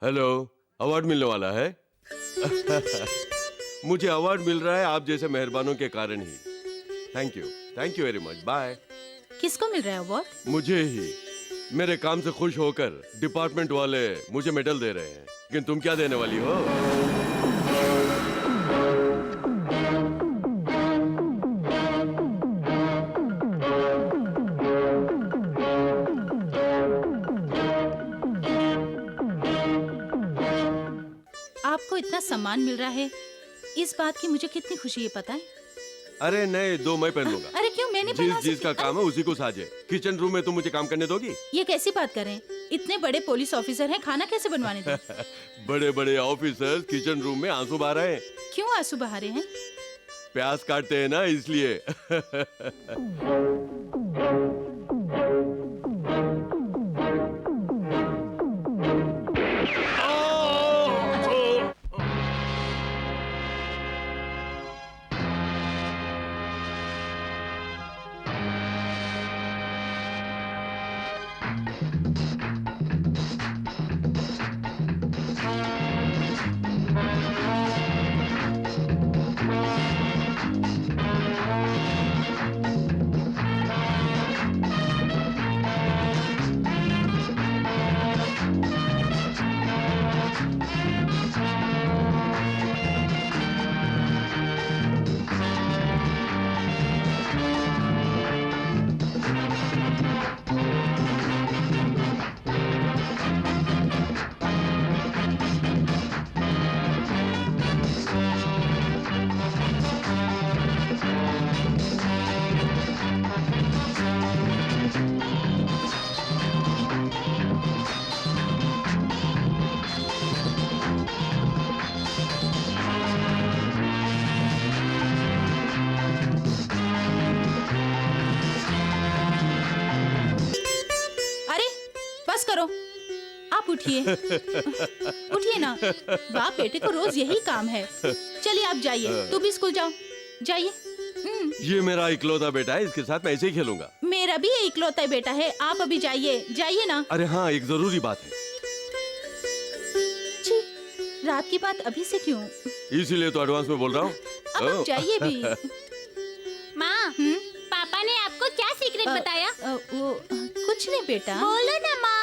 Hello, award मिलने वाला है। मुझे अवार्ड मिल रहा है आप जैसे मेहरबानों के कारण ही। Thank you very much. Bye. किसको मिल रहा है अवार्ड? मुझे ही। मेरे काम से खुश होकर डिपार्टमेंट वाले मुझे मेडल दे रहे हैं, लेकिन तुम क्या देने वाली हो? आपको इतना सम्मान मिल रहा है, इस बात की मुझे कितनी खुशी है पता है? अरे नहीं, दो मैं पहन लूंगा। अरे क्यों, मैं नहीं पहना जिस का काम है उसी को साजे। किचन रूम में तुम मुझे काम करने दोगी? ये कैसी बात कर रहे हैं? इतने बड़े पुलिस ऑफिसर हैं, खाना कैसे बनवाने दें? बड़े बड़े ऑफिसर्स किचन रूम में आंसू बहा रहे हैं। क्यों आंसू बहा रहे हैं? प्याज काटते हैं ना, इसलिए। आप उठिए। उठिए ना, बाप बेटे को रोज यही काम है। चलिए आप जाइए, तू भी स्कूल जाओ, जाइए। ये मेरा इकलौता बेटा है, इसके साथ मैं ऐसे ही खेलूंगा। मेरा भी इकलौता बेटा है, आप अभी जाइए, जाइए ना। अरे हाँ, एक जरूरी बात है। जी, रात की बात अभी से क्यों? इसीलिए तो एडवांस में बोल रहा हूँ। अब आप जाइए भी। माँ, पापा ने आपको क्या सीक्रेट बताया? वो कुछ नहीं बेटा। बोलो ना माँ।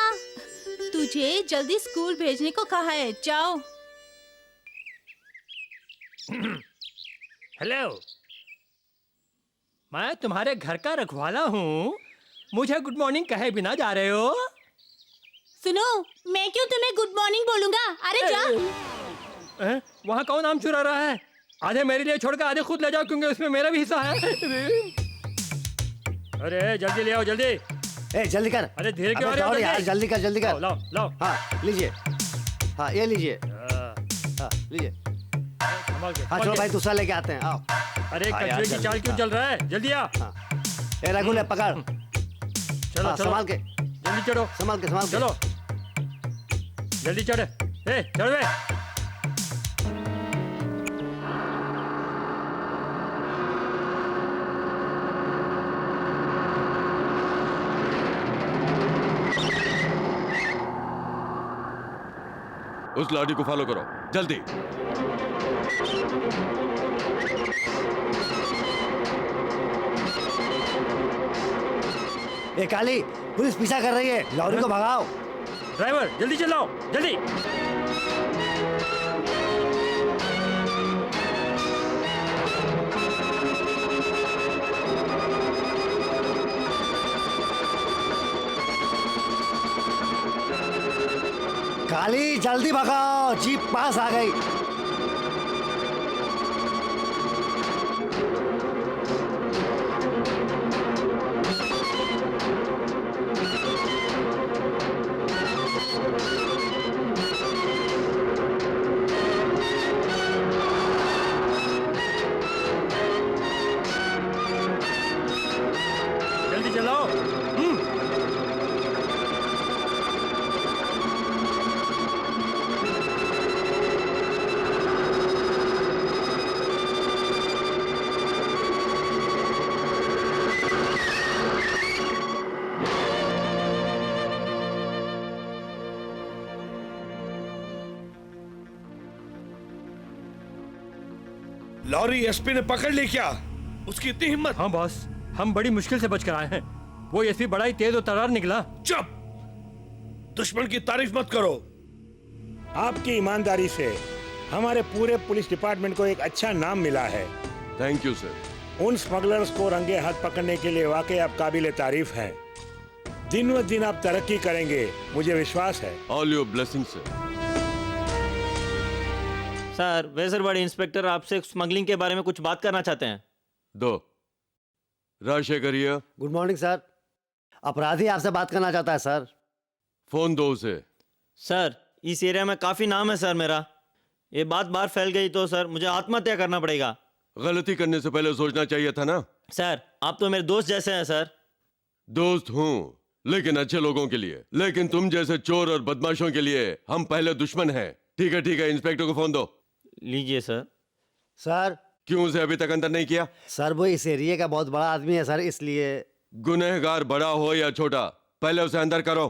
तुझे जल्दी स्कूल भेजने को कहा है, जाओ। हेलो, मैं तुम्हारे घर का रखवाला हूँ। मुझे गुड मॉर्निंग कहे बिना जा रहे हो? सुनो, मैं क्यों तुम्हें गुड मॉर्निंग बोलूंगा? अरे जाओ। वहाँ कौन आम चुरा रहा है? आधे मेरे लिए छोड़कर आधे खुद ले जाओ, क्योंकि उसमें मेरा भी हिस्सा है। अरे जल्दी ले आओ, जल्दी। जल्दी कर। अरे धीरे क्यों आ रहे हो? यार जल्दी कर, जल्दी कर। लाओ लाओ। हाँ लीजिए, हाँ ये लीजिए, हाँ लीजिए। हाँ चलो भाई, दूसरा लेके आते हैं। आओ। अरे कचरे की चाल क्यों चल रहा है? जल्दी आ। ए रघुले पकड़। चलो चलो, संभाल के, जल्दी चढ़ो। संभाल के, संभाल के। चलो जल्दी चढ़। चढ़ बे। उस लाठी को फॉलो करो, जल्दी। ए काली, पुलिस पीछा कर रही है, लॉरी को भगाओ। ड्राइवर जल्दी चलाओ, जल्दी। काली जल्दी भगाओ, जीप पास आ गई। जल्दी चलाओ। लॉरी एसपी ने पकड़ ली क्या? उसकी इतनी हिम्मत? हाँ बॉस, हम बड़ी मुश्किल से बच कर आए हैं। वो एसपी बड़ा ही तेज और तर्रार निकला। चुप! दुश्मन की तारीफ मत करो। आपकी ईमानदारी से हमारे पूरे पुलिस डिपार्टमेंट को एक अच्छा नाम मिला है। Thank you sir. उन स्मगलर्स को रंगे हाथ पकड़ने के लिए वाकई आप काबिले तारीफ हैं। दिन ब दिन आप तरक्की करेंगे, मुझे विश्वास है। All your blessings sir. Sir, वेसर बड़े इंस्पेक्टर आपसे स्मगलिंग के बारे में कुछ बात करना चाहते हैं। दो Rajshekhar here. Good morning sir. अपराधी आपसे बात करना चाहता है सर। फोन दो उसे। सर, इस एरिया में काफी नाम है सर मेरा। ये बात बाहर फैल गई तो सर मुझे आत्महत्या करना पड़ेगा। गलती करने से पहले सोचना चाहिए था ना। सर, आप तो मेरे दोस्त जैसे हैं सर। दोस्त हूँ लेकिन अच्छे लोगों के लिए, लेकिन तुम जैसे चोर और बदमाशों के लिए हम पहले दुश्मन हैं। ठीक है, इंस्पेक्टर को फोन दो। लीजिए सर। सर क्यों उसे अभी तक अंदर नहीं किया? सर वो इस एरिया का बहुत बड़ा आदमी है सर, इसलिए। गुनहगार बड़ा हो या छोटा, पहले उसे अंदर करो।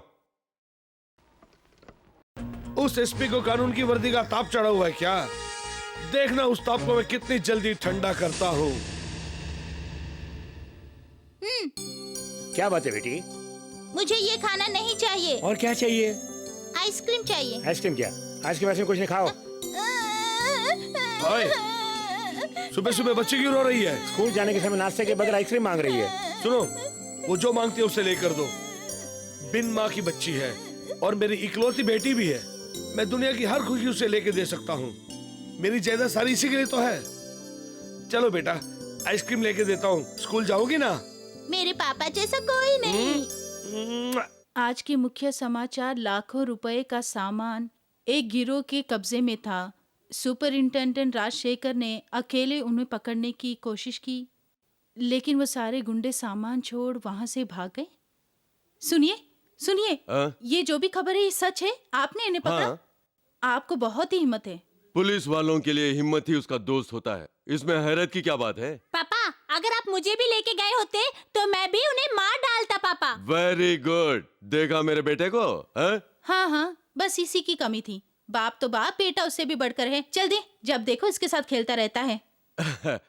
उस एसपी को कानून की वर्दी का ताप चढ़ा हुआ है क्या? देखना उस ताप को मैं कितनी जल्दी ठंडा करता हूँ। क्या बात है बेटी? मुझे ये खाना नहीं चाहिए। और क्या चाहिए? आइसक्रीम चाहिए। आइसक्रीम क्या? आइसक्रीम में कुछ नहीं खाओ। सुबह सुबह बच्ची क्यों रो रही है? स्कूल जाने के समय नाश्ते के बगैर आइसक्रीम मांग रही है। सुनो, वो जो मांगती है उसे लेकर दो। बिन माँ की बच्ची है और मेरी इकलौती बेटी भी है। मैं दुनिया की हर खुशी उसे लेके दे सकता हूँ। मेरी जायदाद सारी इसी के लिए तो है। चलो बेटा, आइसक्रीम लेके देता हूँ। स्कूल जाओगी ना? मेरे पापा जैसा कोई नहीं। आज के मुख्य समाचार। लाखों रुपए का सामान एक गिरोह के कब्जे में था। सुपरिंटेंडेंट राजशेखर ने अकेले उन्हें पकड़ने की कोशिश की, लेकिन वो सारे गुंडे सामान छोड़ वहां से भाग गए। सुनिए, ये जो भी खबर है ये सच है? आपने इन्हें पकड़ा? हाँ। आपको बहुत ही हिम्मत है। पुलिस वालों के लिए हिम्मत ही उसका दोस्त होता है। इसमें हैरत की क्या बात है? पापा, अगर आप मुझे भी लेके गए होते तो मैं भी उन्हें मार डालता। पापा वेरी गुड। देखा मेरे बेटे को? हाँ, बस इसी की कमी थी। बाप तो बाप, बेटा उससे भी बढ़कर है। चल दे, जब देखो इसके साथ खेलता रहता है।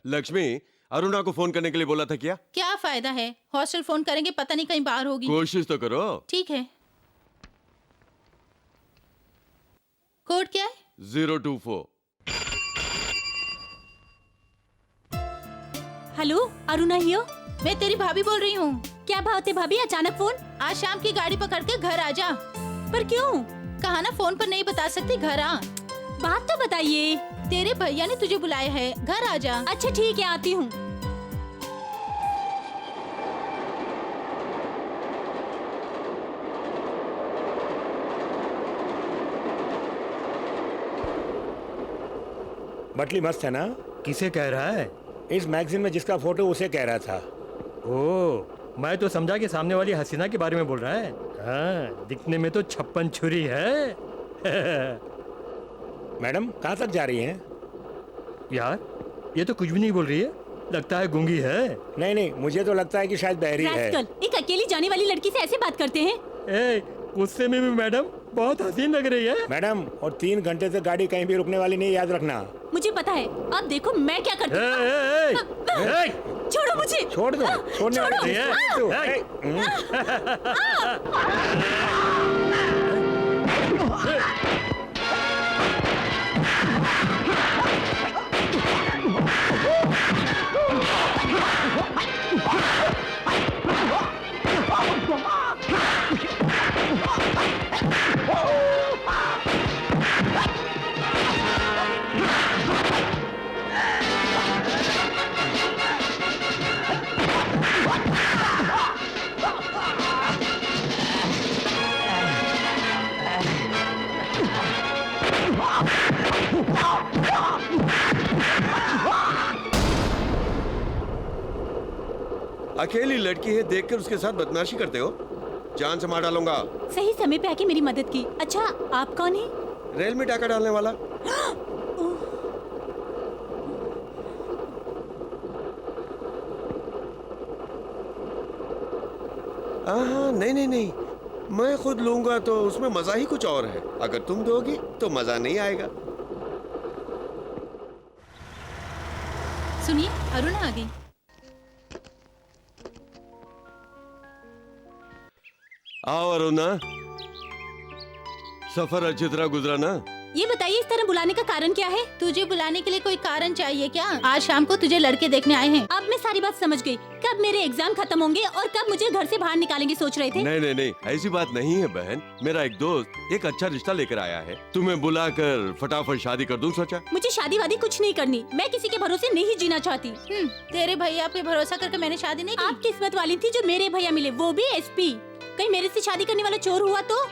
लक्ष्मी, अरुणा को फोन करने के लिए बोला था क्या? क्या फायदा है, हॉस्टल फोन करेंगे, पता नहीं कहीं बाहर होगी। कोशिश तो करो। ठीक है। कोड क्या है? 024। हेलो, अरुणा हियो। मैं तेरी भाभी बोल रही हूँ। क्या बात है भाभी, अचानक फोन? आज शाम की गाड़ी पकड़ के घर आ जा। पर क्यों? कहा ना फोन पर नहीं बता सकती, घर आ। बात तो बताइए। तेरे भैया ने तुझे बुलाया है, घर आ जा। अच्छा ठीक है, आती हूँ। बटली मस्त है ना? किसे कह रहा है? इस मैगजीन में जिसका फोटो उसे कह रहा था। ओ, मैं तो समझा कि सामने वाली हसीना के बारे में बोल रहा है। हाँ, दिखने में तो 56 छुरी है। मैडम कहाँ तक जा रही हैं? यार, ये तो कुछ भी नहीं बोल रही है। लगता है गूंगी है। नहीं, मुझे तो लगता है कि शायद बहरी है। रास्कल, एक अकेली जाने वाली लड़की से ऐसे बात करते हैं? ए, गुस्से में भी मैडम बहुत हसीन लग रही है। मैडम, और 3 घंटे से गाड़ी कहीं भी रुकने वाली नहीं, याद रखना। मुझे पता है। अब देखो मैं क्या करती हूँ। छोड़ो मुझे। छोड़ दो। छोड़ने वाली नहीं है तू। अकेली लड़की है, देखकर उसके साथ बदमाशी करते हो? जान से मार डालूंगा। सही समय पे आके मेरी मदद की। अच्छा, आप कौन है? रेल में डाका डालने वाला। नहीं, मैं खुद लूंगा तो उसमें मजा ही कुछ और है। अगर तुम दोगी तो मजा नहीं आएगा। सुनिए, अरुणा आ गई। आओ अरुणा, सफर अच्छी तरह गुजरा ना? ये बताइए, इस तरह बुलाने का कारण क्या है? तुझे बुलाने के लिए कोई कारण चाहिए क्या? आज शाम को तुझे लड़के देखने आए हैं। अब मैं सारी बात समझ गई। कब मेरे एग्जाम खत्म होंगे और कब मुझे घर से बाहर निकालेंगे सोच रहे थे। नहीं नहीं नहीं, ऐसी बात नहीं है बहन। मेरा एक दोस्त एक अच्छा रिश्ता लेकर आया है, तुम्हें बुलाकर फटाफट शादी कर दूं सोचा। मुझे शादी वादी कुछ नहीं करनी, मैं किसी के भरोसे नहीं जीना चाहती। तेरे भैया पे भरोसा करके मैंने शादी नहीं की। आप किस्मत वाली थी जो मेरे भैया मिले, वो भी एसपी। कहीं मेरे से शादी करने वाला चोर हुआ तो?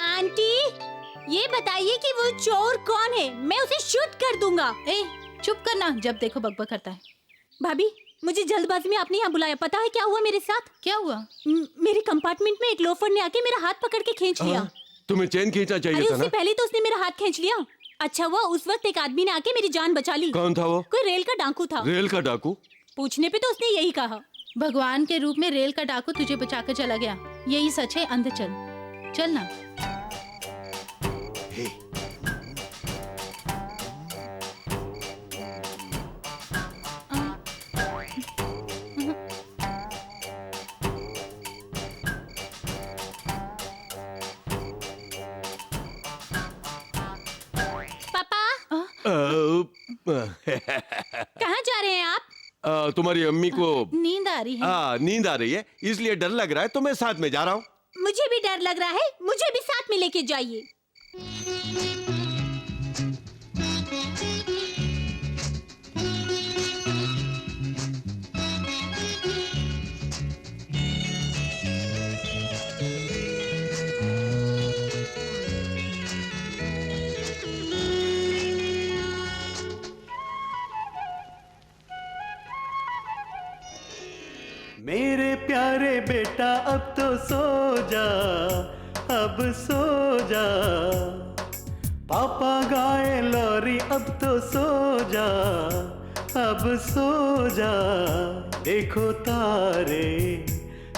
आंटी, ये बताइए कि वो चोर कौन है, मैं उसे शूट कर दूंगा। ए, चुप करना, जब देखो बकबक करता है। भाभी, मुझे जल्दबाजी में आपने यहाँ बुलाया, पता है क्या हुआ मेरे साथ? क्या हुआ? मेरे कंपार्टमेंट में एक लोफर ने आके मेरा हाथ पकड़ के खींच लिया। तुम्हें चेन खींचना अरे चाहिए था उससे ना? पहले तो उसने मेरा हाथ खींच लिया। अच्छा हुआ उस वक्त एक आदमी ने आके मेरी जान बचा ली। कौन था वो? कोई रेल का डाकू था। रेल का डाकू? पूछने पे तो उसने यही कहा। भगवान के रूप में रेल का डाकू तुझे बचाकर चला गया, यही सच है। अंदर चल, चल ना। पापा, कहाँ जा रहे हैं आप? तुम्हारी अम्मी को नींद आ रही है। नींद आ रही है, इसलिए डर लग रहा है तो मैं साथ में जा रहा हूँ। मुझे भी डर लग रहा है, मुझे भी साथ में लेके जाइए। मेरे प्यारे बेटा अब तो सो जा, अब सो जा। पापा गाए लोरी अब तो सो जा, अब सो जा। देखो तारे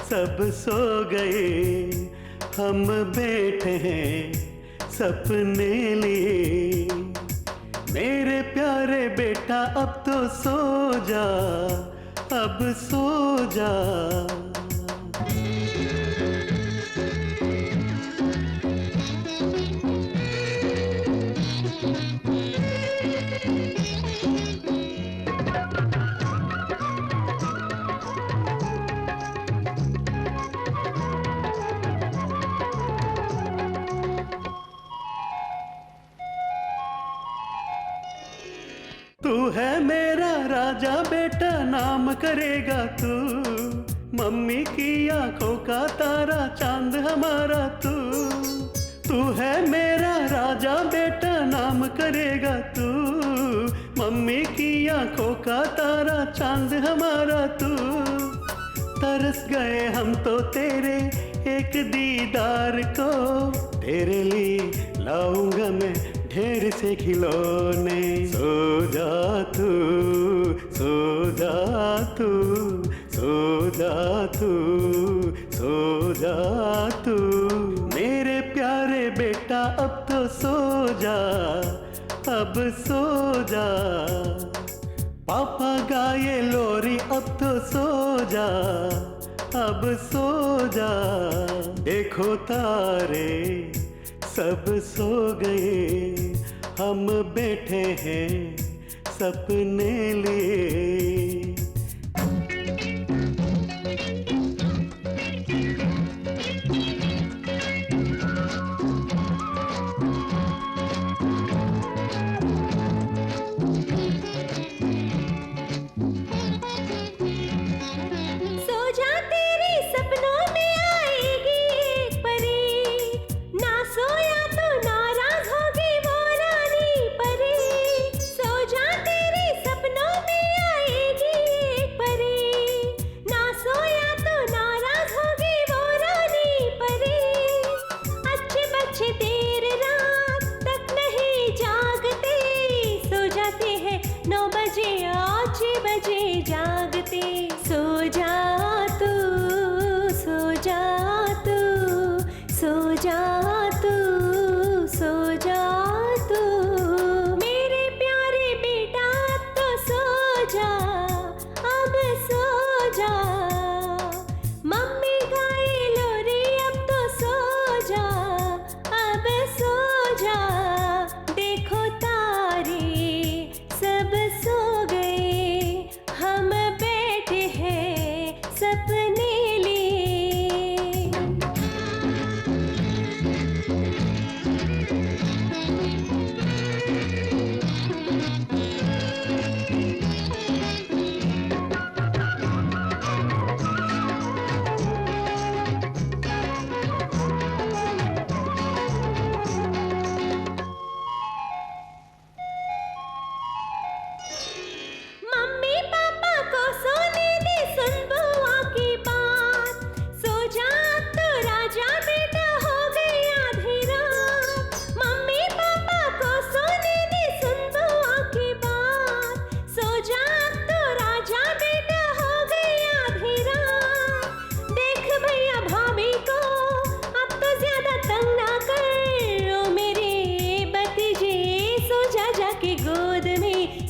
सब सो गए, हम बैठे हैं सपने लिए। मेरे प्यारे बेटा अब तो सो जा, अब सो जा। तू है मेरा राजा बेटा, नाम करेगा तू। मम्मी की आंखों का तारा, चांद हमारा तू। तू है मेरा राजा बेटा, नाम करेगा तू। मम्मी की आंखों का तारा, चांद हमारा तू। तरस गए हम तो तेरे एक दीदार को। तेरे लिए लाऊंगा मैं ढेर से खिलौने। सो जा तू, सो जा तू, सो जा तू, सो जा तू। मेरे प्यारे बेटा अब तो सो जा, अब सो जा। पापा गाए लोरी अब तो सो जा, अब सो जा। देखो तारे सब सो गए, हम बैठे हैं सपने लिए। सो जा, तेरे सपनों में आएगी एक परी। ना सोया तो नाराज होगी वो रानी परी। सो जा, तेरे सपनों में आएगी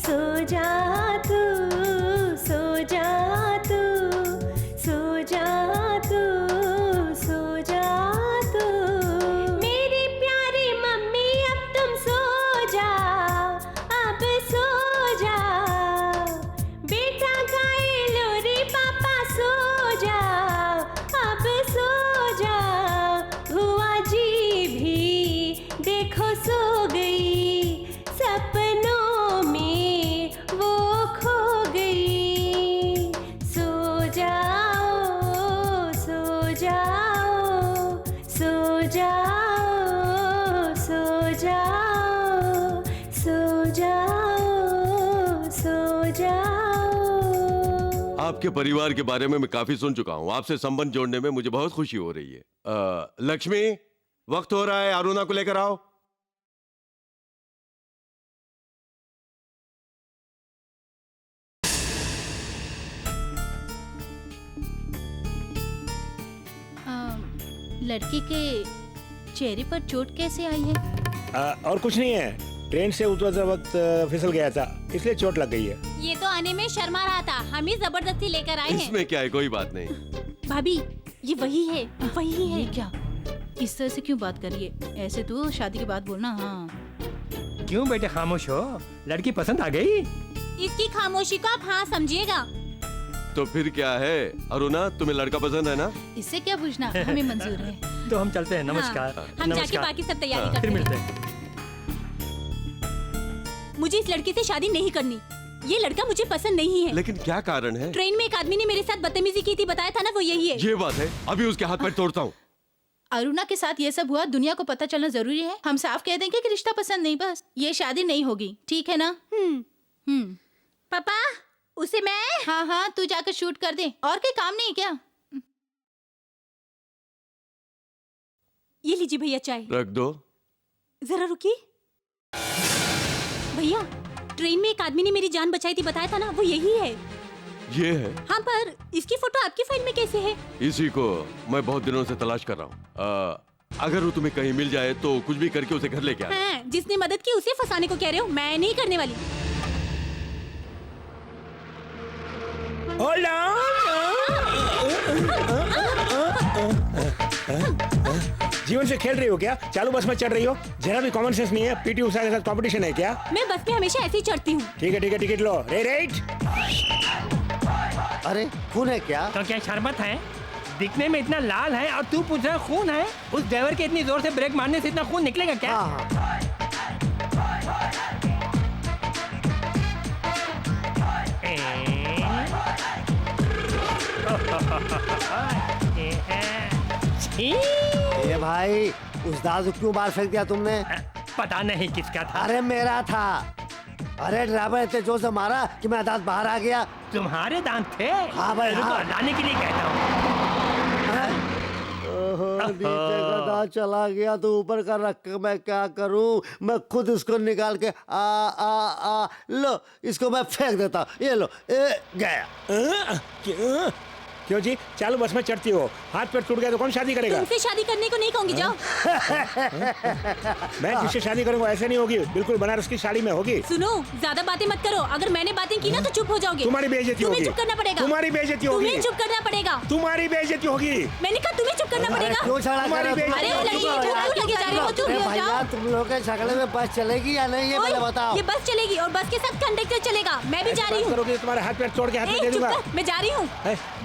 सो जा तू, सो जा तू, सो जा तू, सो जा तू। मेरी प्यारी मम्मी अब तुम सो जाओ, अब सो जाओ। बेटा गाए लोरी पापा सो जाओ, अब सो जाओ। भुआ जी भी देखो सो गई, सपनों में वो खो गई। सो जाओ, सो जाओ, सो जाओ, सो जाओ, सो जाओ, सो जाओ। आपके परिवार के बारे में मैं काफी सुन चुका हूँ। आपसे संबंध जोड़ने में मुझे बहुत खुशी हो रही है। लक्ष्मी, वक्त हो रहा है, अरुणा को लेकर आओ। लड़की के चेहरे पर चोट कैसे आई है? और कुछ नहीं है, ट्रेन से उतरते वक्त फिसल गया था, इसलिए चोट लग गई है। ये तो आने में शर्मा रहा था, हम ही जबरदस्ती लेकर आए हैं। इसमें क्या है, कोई बात नहीं। भाभी, ये वही है, वही है। ये क्या, इस तरह से क्यों बात करिए? ऐसे तो शादी के बाद बोलना। हाँ, क्यों बेटे खामोश हो? लड़की पसंद आ गई? इसकी खामोशी को आप हाँ समझिएगा। तो फिर क्या है अरुणा, तुम्हें लड़का पसंद है ना? इससे क्या पूछना, हमें मंजूर है। तो हम चलते हैं। नमस्कार। हम जाके बाकी सब तैयारी करते फिर हैं। मिलते हैं। मुझे इस लड़की से शादी नहीं करनी। ये लड़का मुझे पसंद नहीं है। लेकिन क्या कारण है? ट्रेन में एक आदमी ने मेरे साथ बदतमीजी की थी, बताया था ना, वो यही है। ये बात है, अभी उसके हाथ पैर तोड़ता हूँ। अरुणा के साथ ये सब हुआ, दुनिया को पता चलना जरूरी है। हम साफ कह देंगे कि रिश्ता पसंद नहीं, बस ये शादी नहीं होगी, ठीक है ना? पापा, उसे मैं हाँ हाँ, तू जाकर शूट कर दे, और कोई काम नहीं है क्या? ये लीजिए भैया चाय। रख दो। जरा रुकिए भैया, ट्रेन में एक आदमी ने मेरी जान बचाई थी, बताया था ना, वो यही है। ये है? हाँ, पर इसकी फोटो आपकी फाइल में कैसे है? इसी को मैं बहुत दिनों से तलाश कर रहा हूँ। अगर वो तुम्हें कहीं मिल जाए तो कुछ भी करके उसे घर लेके आना। हाँ, जिसने मदद की उसे फंसाने को कह रहे हो, मैं नहीं करने वाली। जीवन से खेल रही हो क्या? चालू बस में चढ़ रही हो, जरा भी कॉमन सेंस नहीं है। पीटी उषा के साथ कंपटीशन है क्या? मैं बस में हमेशा ऐसे ही चढ़ती हूँ। ठीक है, टिकट लो। रेट। अरे खून है क्या? तो क्या शरबत है? दिखने में इतना लाल है और तू पूछ रहा खून है? उस ड्राइवर के इतनी जोर से ब्रेक मारने से इतना खून निकलेगा क्या? हाँ हाँ। ये भाई, उस दांत को क्यों बाहर फेंक दिया तुमने? पता नहीं किसका था। अरे मेरा था। अरे ड्राइवर इतने जोर से मारा कि मेरा दांत बाहर आ गया। तुम्हारे दांत थे? हाँ भाई, रुको, हाँ। लाने के लिए कहता हूँ। नीचे का दांत चला गया तो ऊपर का रख के मैं क्या करूं? मैं खुद इसको निकाल के लो, इसको मैं फेंक देता। ये लो, गया। क्यों जी? चालू बस में चढ़ती हो, हाथ पैर टूट गया तो कौन शादी करेगा? तुमसे शादी करने को नहीं कहूंगी, जाओ। मैं जिससे शादी करूंगा ऐसे नहीं होगी, बिल्कुल बनारस की साड़ी में होगी। सुनो, ज्यादा बातें मत करो। अगर मैंने बातें की ना तो चुप हो जाओगे। तुम्हारी बेइज्जती होगी। तुम्हें चुप करना पड़ेगा। तुम्हारी बेइज्जती होगी। तुम्हें चुप करना पड़ेगा। तुम्हारी बेइज्जती होगी। मैंने कहा तुम्हें चुप करना पड़ेगा। क्यों झगड़ा कर रहे हो? अरे लड़की, क्यों लगे जा रहे हो? चुप हो भैया, जाओ। तुम लोग के झगड़े में बस चलेगी या नहीं, ये पहले बताओ। ये बस चलेगी और बस के साथ कंडक्टर चलेगा। मैं भी जा रही हूँ। करोगे तो तुम्हारे हाथ पैर तोड़ के हाथ में दे चुप दूंगा। कर, मैं जा रही हूँ।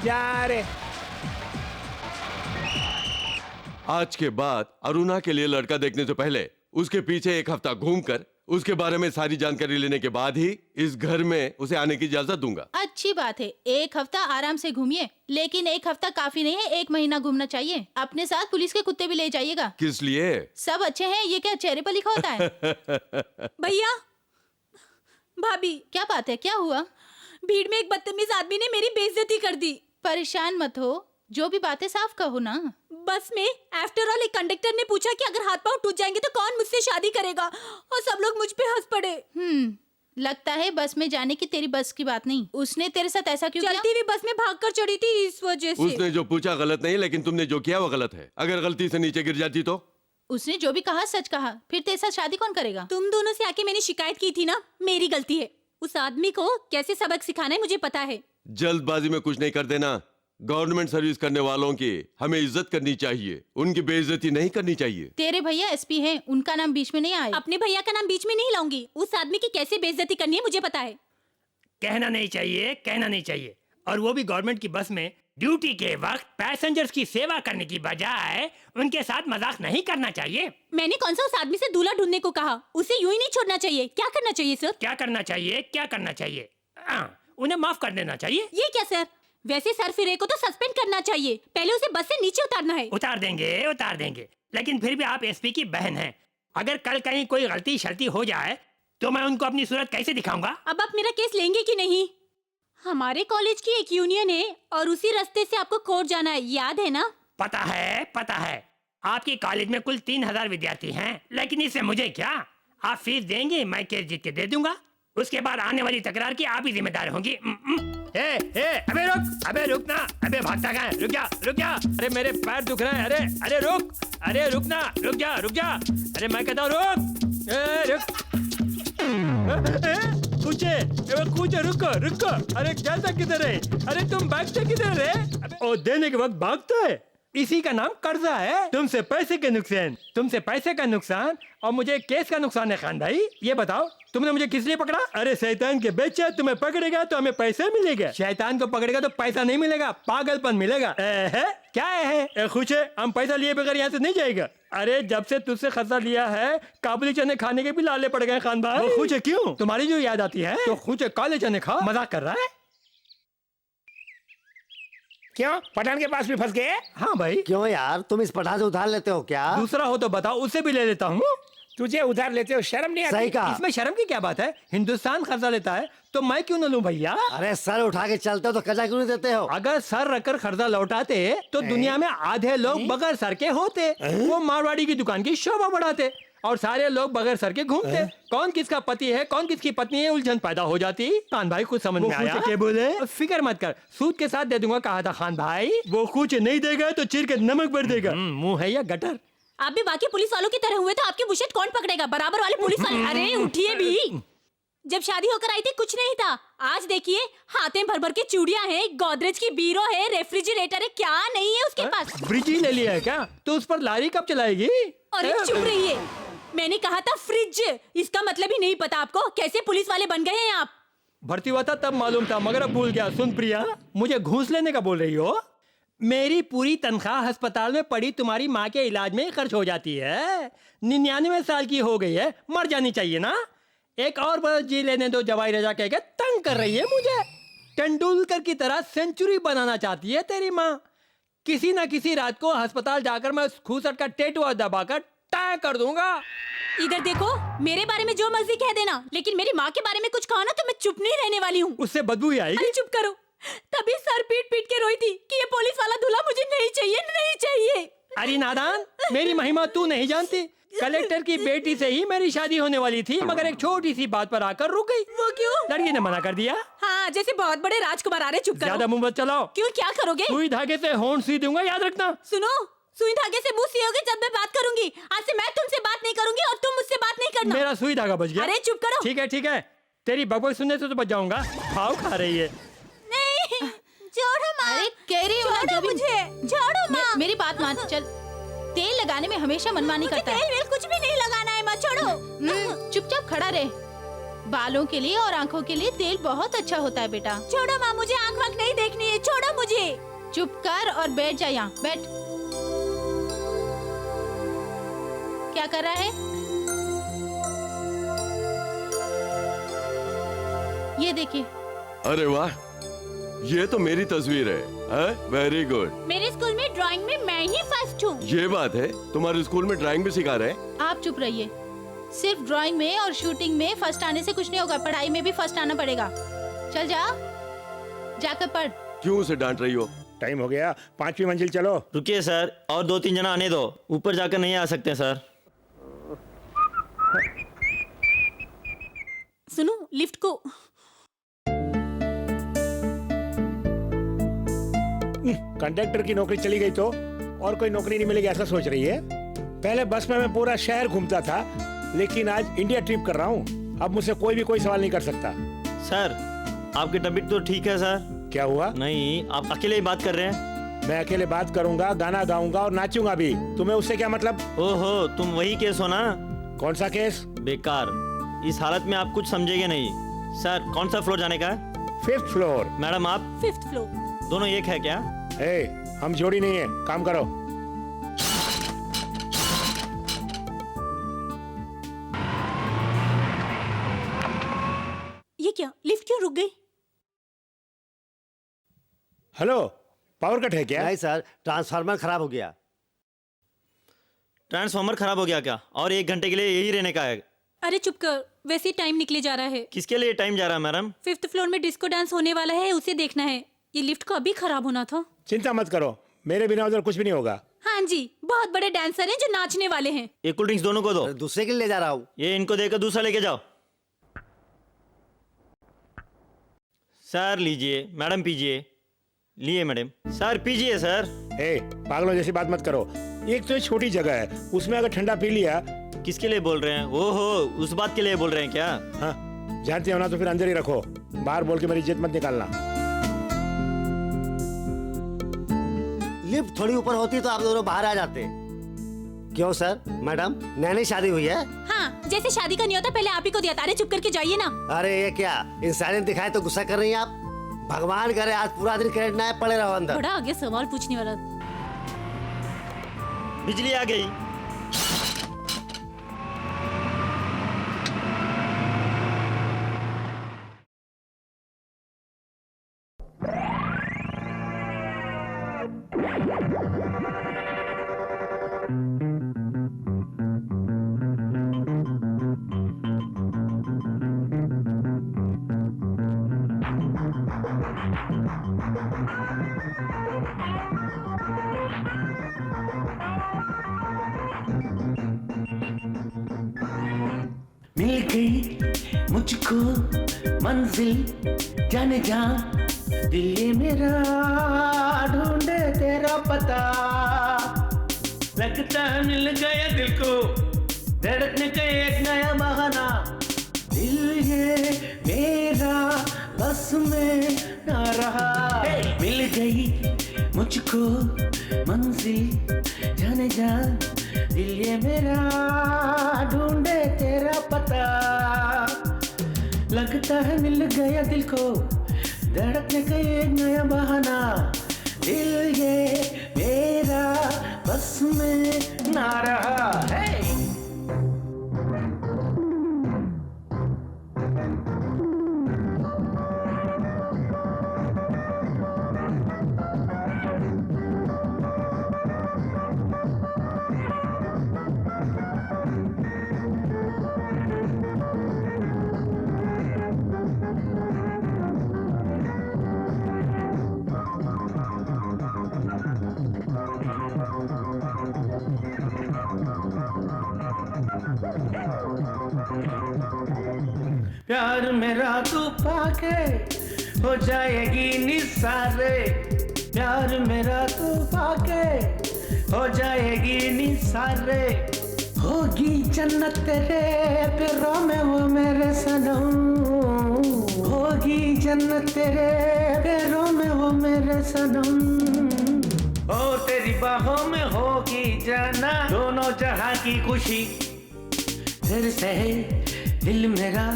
जा रे। आज के बाद अरुणा के लिए लड़का देखने से पहले उसके पीछे एक हफ्ता घूमकर उसके बारे में सारी जानकारी लेने के बाद ही इस घर में उसे आने की इजाजत दूंगा। अच्छी बात है, एक हफ्ता आराम से घूमिए, लेकिन एक हफ्ता काफी नहीं है, 1 महीना घूमना चाहिए। अपने साथ पुलिस के कुत्ते भी ले जाइएगा। किस लिए? सब अच्छे हैं, ये क्या चेहरे पर लिखा होता है? भैया, भाभी, क्या बात है, क्या हुआ? भीड़ में एक बदतमीज आदमी ने मेरी बेइज्जती कर दी। परेशान मत हो, जो भी बातें साफ कहो ना। बस में आफ्टर ऑल एक कंडक्टर ने पूछा कि अगर हाथ पांव टूट जाएंगे तो कौन मुझसे शादी करेगा, और सब लोग मुझ पे हंस पड़े। लगता है बस में जाने की तेरी बस की बात नहीं। उसने तेरे साथ ऐसा क्यों किया? चलती हुई बस में भागकर चढ़ी थी, इस वजह से। उसने जो पूछा गलत नहीं, लेकिन तुमने जो किया वो गलत है। अगर गलती से नीचे गिर जाती तो? उसने जो भी कहा सच कहा, फिर तेरे साथ शादी कौन करेगा? तुम दोनों से आके मैंने शिकायत की थी ना, मेरी गलती है। उस आदमी को कैसे सबक सिखाना है मुझे पता है। जल्दबाजी में कुछ नहीं कर देना। गवर्नमेंट सर्विस करने वालों की हमें इज्जत करनी चाहिए, उनकी बेइज्जती नहीं करनी चाहिए। तेरे भैया एसपी हैं, उनका नाम बीच में नहीं आए। अपने भैया का नाम बीच में नहीं लाऊंगी। उस आदमी की कैसे बेइज्जती करनी है मुझे पता है। कहना नहीं चाहिए, कहना नहीं चाहिए। और वो भी गवर्नमेंट की बस में ड्यूटी के वक्त पैसेंजर्स की सेवा करने की बजाय उनके साथ मजाक नहीं करना चाहिए। मैंने कौन सा उस आदमी से दूल्हा ढूंढने को कहा? उसे यूं ही नहीं छोड़ना चाहिए। क्या करना चाहिए सर? क्या करना चाहिए, क्या करना चाहिए? उन्हें माफ कर देना चाहिए। ये क्या सर? वैसे सर फिरे को तो सस्पेंड करना चाहिए। पहले उसे बस से नीचे उतारना है। उतार देंगे, लेकिन फिर भी आप एसपी की बहन हैं। अगर कल कहीं कोई गलती शलती हो जाए तो मैं उनको अपनी सूरत कैसे दिखाऊंगा? अब आप मेरा केस लेंगे कि नहीं? हमारे कॉलेज की एक यूनियन है और उसी रास्ते से आपको कोर्ट जाना है, याद है ना? पता है। आपके कॉलेज में कुल 3000 विद्यार्थी हैं, लेकिन इससे मुझे क्या? आप फीस देंगे, मैं केस जीत के दे दूंगा। उसके बाद आने वाली तकरार की आप ही जिम्मेदार होंगी। अबे रुक ना, अबे भागता कहाँ है? रुक जा। अरे मेरे पैर दुख रहे हैं। अरे रुक जा। अरे मैं कहता हूँ रुक। कूचे रुको। अरे जाता किधर है? अरे तुम भागते किधर है? ओ देने के वक्त भागता है, इसी का नाम कर्जा है। तुमसे पैसे का नुकसान और मुझे केस का नुकसान है। खान भाई ये बताओ, तुमने मुझे किस लिए पकड़ा? अरे शैतान के बच्चे, तुम्हें पकड़ेगा तो हमें पैसे मिलेगा, शैतान को पकड़ेगा तो पैसा नहीं मिलेगा, पागलपन मिलेगा। क्या है? खुश है, हम पैसा लिए बगैर यहाँ से नहीं जाएगा। अरे जब से तुझसे खर्चा लिया है काबुली चने खाने के भी लाले पड़ गए खान भाई। वो खुश है क्यों? तुम्हारी जो याद आती है तो खुश है, काले चने खाओ। मजाक कर रहा है? क्यों पठान के पास भी फंस गए? हाँ भाई। क्यों यार, तुम इस पठान से उधार लेते हो क्या? दूसरा हो तो बताओ, उससे भी ले लेता हूँ। तुझे उधार लेते हो शर्म नहीं आती? सही कहा। इसमें शर्म की क्या बात है? हिंदुस्तान खर्चा लेता है तो मैं क्यों न लूं भैया? अरे सर उठा के चलते हो तो कर्जा क्यों नहीं देते हो? अगर सर रखकर कर्जा लौटाते तो दुनिया में आधे लोग बगैर सर के होते। वो मारवाड़ी की दुकान की शोभा बढ़ाते और सारे लोग बगैर सर के घूमते। कौन किसका पति है, कौन किसकी पत्नी है, उलझन पैदा हो जाती। खान भाई कुछ समझ में आया? क्या बोले? फिक्र मत कर, सूद के साथ दे दूंगा कहा था खान भाई। वो कुछ नहीं देगा तो चीर के नमक भर देगा। मुंह है या गटर? आप भी बाकी पुलिस वालों की तरह हुए तो आपकी बुशेट कौन पकड़ेगा? बराबर वाले पुलिस वाले। अरे उठिए भी। जब शादी होकर आई थी कुछ नहीं था, आज देखिए हाथे भर भर के चूड़ियां हैं, गोदरेज की बीरो है, रेफ्रिजरेटर है, क्या नहीं है उसके पास? फ्रिज ही ले लिया है क्या? तो उस पर लारी कब चलाएगी? अरे चुप रहिए, मैंने कहा था फ्रिज। इसका मतलब ही नहीं पता आपको? कैसे पुलिस वाले बन गए हैं आप? भर्ती हुआ था तब मालूम था, मगर अब भूल गया। सुन प्रिया, मुझे घूस लेने का बोल रही हो? मेरी पूरी तनख्वाह अस्पताल में पड़ी तुम्हारी माँ के इलाज में खर्च हो जाती है। 99 साल की हो गई है, मर जानी चाहिए ना। एक और बरस जी लेने दो, जवाई रजा कह के तंग कर रही है मुझे। तेंदुलकर की तरह सेंचुरी बनाना चाहती है तेरी माँ। किसी ना किसी रात को अस्पताल जाकर मैं खूसट का टेटुआ दबाकर तय कर दूंगा। इधर देखो, मेरे बारे में जो मर्जी कह देना, लेकिन मेरी माँ के बारे में कुछ कहो ना तो मैं चुप नहीं रहने वाली हूँ। उससे बदबू ही आएगी। चुप करो। तभी सर पीट पीट के रोई थी कि ये पुलिस वाला दूल्हा मुझे नहीं चाहिए। अरे नादान, मेरी महिमा तू नहीं जानती। कलेक्टर की बेटी से ही मेरी शादी होने वाली थी, मगर एक छोटी सी बात पर आकर रुक गई। वो क्यों? लड़की ने मना कर दिया। हाँ, जैसे बहुत बड़े राजकुमार आ रहे। चुप करो। ज्यादा मुंह मत चलाओ। क्यों, क्या करोगे? सुई धागे से होंठ सी दूंगा, याद रखना। सुनो, सुई धागे से मुंह सियोगे जब मैं बात करूंगी। आज से मैं तुमसे बात नहीं करूंगी और तुम मुझसे बात नहीं करना। मेरा सुई धागा बच गया। अरे चुप करो। ठीक है, तेरी बकबक सुनने से तो बच जाऊंगा। भाव खा रही है। नहीं, छोड़ो माँ। अरे कह रही हूँ ना, मुझे छोड़ो माँ। मेरी बात मान। चल, तेल लगाने में हमेशा मनमानी करता है। तेल कुछ भी नहीं लगाना है माँ, छोड़ो। चुपचाप खड़ा रहे। बालों के लिए और आंखों के लिए तेल बहुत अच्छा होता है बेटा। छोड़ो माँ, मुझे आँख वाँख नहीं देखनी है, छोड़ो मुझे। चुप कर और बैठ जा यहाँ, बैठ। क्या कर रहा है? ये देखिए। अरे वाह, ये तो मेरी तस्वीर है। Very good. मेरे स्कूल में ड्राइंग में मैं ही फर्स्ट हूँ। ये बात है, तुम्हारे स्कूल में ड्राइंग भी सिखा रहे हैं? आप चुप रहिए। सिर्फ ड्राइंग में और शूटिंग में फर्स्ट आने से कुछ नहीं होगा, पढ़ाई में भी फर्स्ट आना पड़ेगा। चल जा, जाकर पढ़। क्यों उसे डांट रही हो? टाइम हो गया, 5वीं मंजिल चलो। रुकिए सर, और 2-3 जना आने दो, ऊपर जाकर नहीं आ सकते सर। सुनो, लिफ्ट को। कंडक्टर की नौकरी चली गई तो और कोई नौकरी नहीं मिलेगी ऐसा सोच रही है? पहले बस में मैं पूरा शहर घूमता था, लेकिन आज इंडिया ट्रिप कर रहा हूँ। अब मुझसे कोई भी कोई सवाल नहीं कर सकता। सर आपकी तबीयत तो ठीक है सर? क्या हुआ? नहीं, आप अकेले ही बात कर रहे हैं। मैं अकेले बात करूंगा, गाना गाऊंगा और नाचूंगा भी। तुम्हें उससे क्या मतलब? ओहो, तुम वही केस हो ना? कौन सा केस? बेकार, इस हालत में आप कुछ समझेंगे नहीं। सर कौन सा फ्लोर जाने का है? 5th floor. मैडम आप? 5th floor. दोनों एक है क्या? हम जोड़ी नहीं है, काम करो। ये क्या, लिफ्ट क्यों रुक गई? हेलो, पावर कट है क्या? नहीं सर, ट्रांसफार्मर खराब हो गया। ट्रांसफार्मर खराब हो गया क्या? और 1 घंटे के लिए यही रहने का है? अरे चुप कर, वैसे ही टाइम निकले जा रहा है। किसके लिए टाइम जा रहा है मैडम? 5th फ्लोर में डिस्को डांस होने वाला है, उसे देखना है। ये लिफ्ट को अभी खराब होना था। चिंता मत करो, मेरे बिना उधर कुछ भी नहीं होगा। हाँ जी, बहुत बड़े डांसर हैं जो नाचने वाले हैं। एक कोल्ड ड्रिंक्स दोनों को दो। दूसरे के लिए ले जा रहा हूँ। ये इनको देकर दूसरा लेके जाओ। सर लीजिए, मैडम पीजिए। लिए मैडम। सर पीजिए सर। पागलों जैसी बात मत करो। एक तो छोटी जगह है, उसमें अगर ठंडा पी लिया। किसके लिए बोल रहे हैं? ओहो, उस बात के लिए बोल रहे हैं क्या? हाँ, जानते हो ना तो फिर अंदर ही रखो, बाहर बोल के मेरी इज्जत मत निकालना। लिफ्ट थोड़ी ऊपर होती तो आप दोनों बाहर आ जाते। क्यों सर? मैडम, नई शादी हुई है? हाँ, जैसे शादी का नहीं होता पहले आप ही को दिया था। अरे चुप करके जाइए ना। अरे ये क्या इंसानियत दिखाए तो गुस्सा कर रही हैं आप? भगवान करे आज पूरा दिन क्रेडिट ना पड़े रहो अंदर। बड़ा आगे सवाल पूछने वाला। बिजली आ गई। मिल गई मुझको मंजिल, जाने जा दिल ये मेरा ढूंढे तेरा पता। लगता है मिल गया दिल को धड़कने का एक नया बहाना। दिल ये मेरा बस में ना रहा। मिल गई मुझको मंजिल, जाने जा दिल ये मेरा ढूंढे तेरा पता। लगता है मिल गया दिल को धड़कने का एक नया बहाना। दिल ये मेरा बस में ना रहा है। प्यार मेरा तू पाके हो जाएगी निसारे। प्यार मेरा तू पाके हो जाएगी निसारे। होगी जन्नत तेरे पैरों में वो मेरे सनम। होगी जन्नत तेरे पैरों में वो मेरे सनम। और तेरी बाहों में होगी जाना दोनों जहां की खुशी। दिल से दिल मेरा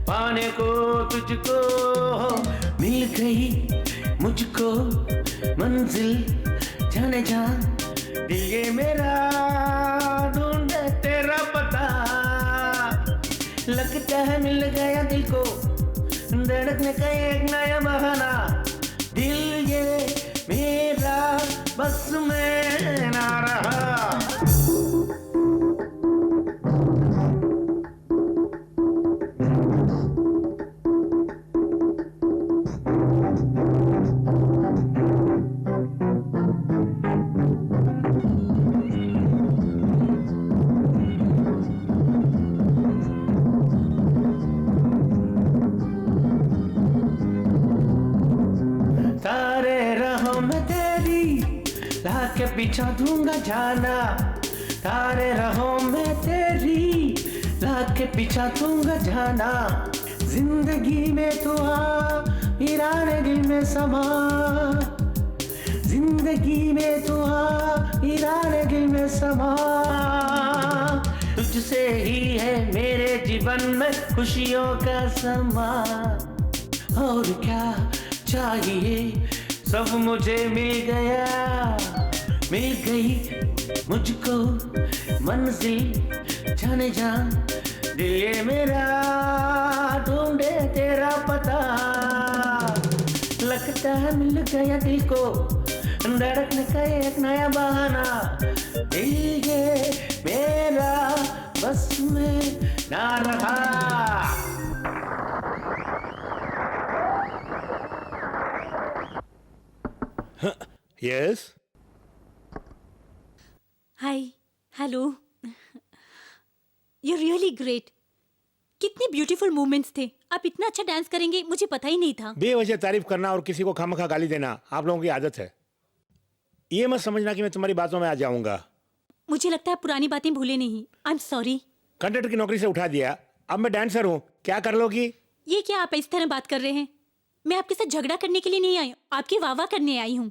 पाने को तुझको मिल गई मुझको मंजिल, जाने जा दिल ये मेरा ढूंढे तेरा पता। लगता है मिल गया दिल को धड़कने का एक नया बहाना। दिल ये मेरा बस में ना रहा। के पीछा दूंगा जाना। तारे रहो मैं तेरी लाख के पीछा दूंगा जाना। जिंदगी में तू आ, ईरान दिल में समा, जिंदगी में तू आ, ईरान दिल में समा, तुझसे ही है मेरे जीवन में खुशियों का समा, और क्या चाहिए सब मुझे मिल गया, मिल गई मुझको मंजिल, जाने जा दिल ये मेरा ढूंढे तेरा पता, लगता है मिल गया दिल को धड़कने का एक नया बहाना, दिल ये मेरा बस में ना रहा। Yes, hi, hello, you really great. कितने ब्यूटीफुल मूवमेंट्स थे। आप इतना अच्छा डांस करेंगे मुझे पता ही नहीं था। बेवजह तारीफ करना और किसी को खामखा गाली देना आप लोगों की आदत है। ये मत समझना कि मैं तुम्हारी बातों में आ जाऊंगा। मुझे लगता है पुरानी बातें भूले नहीं। I am sorry. कंडक्टर की नौकरी से उठा दिया, अब मैं डांसर हूँ, क्या कर लोगी? ये क्या आप इस तरह बात कर रहे हैं? मैं आपके साथ झगड़ा करने के लिए नहीं आई हूँ, आपकी वाह करने आई हूँ।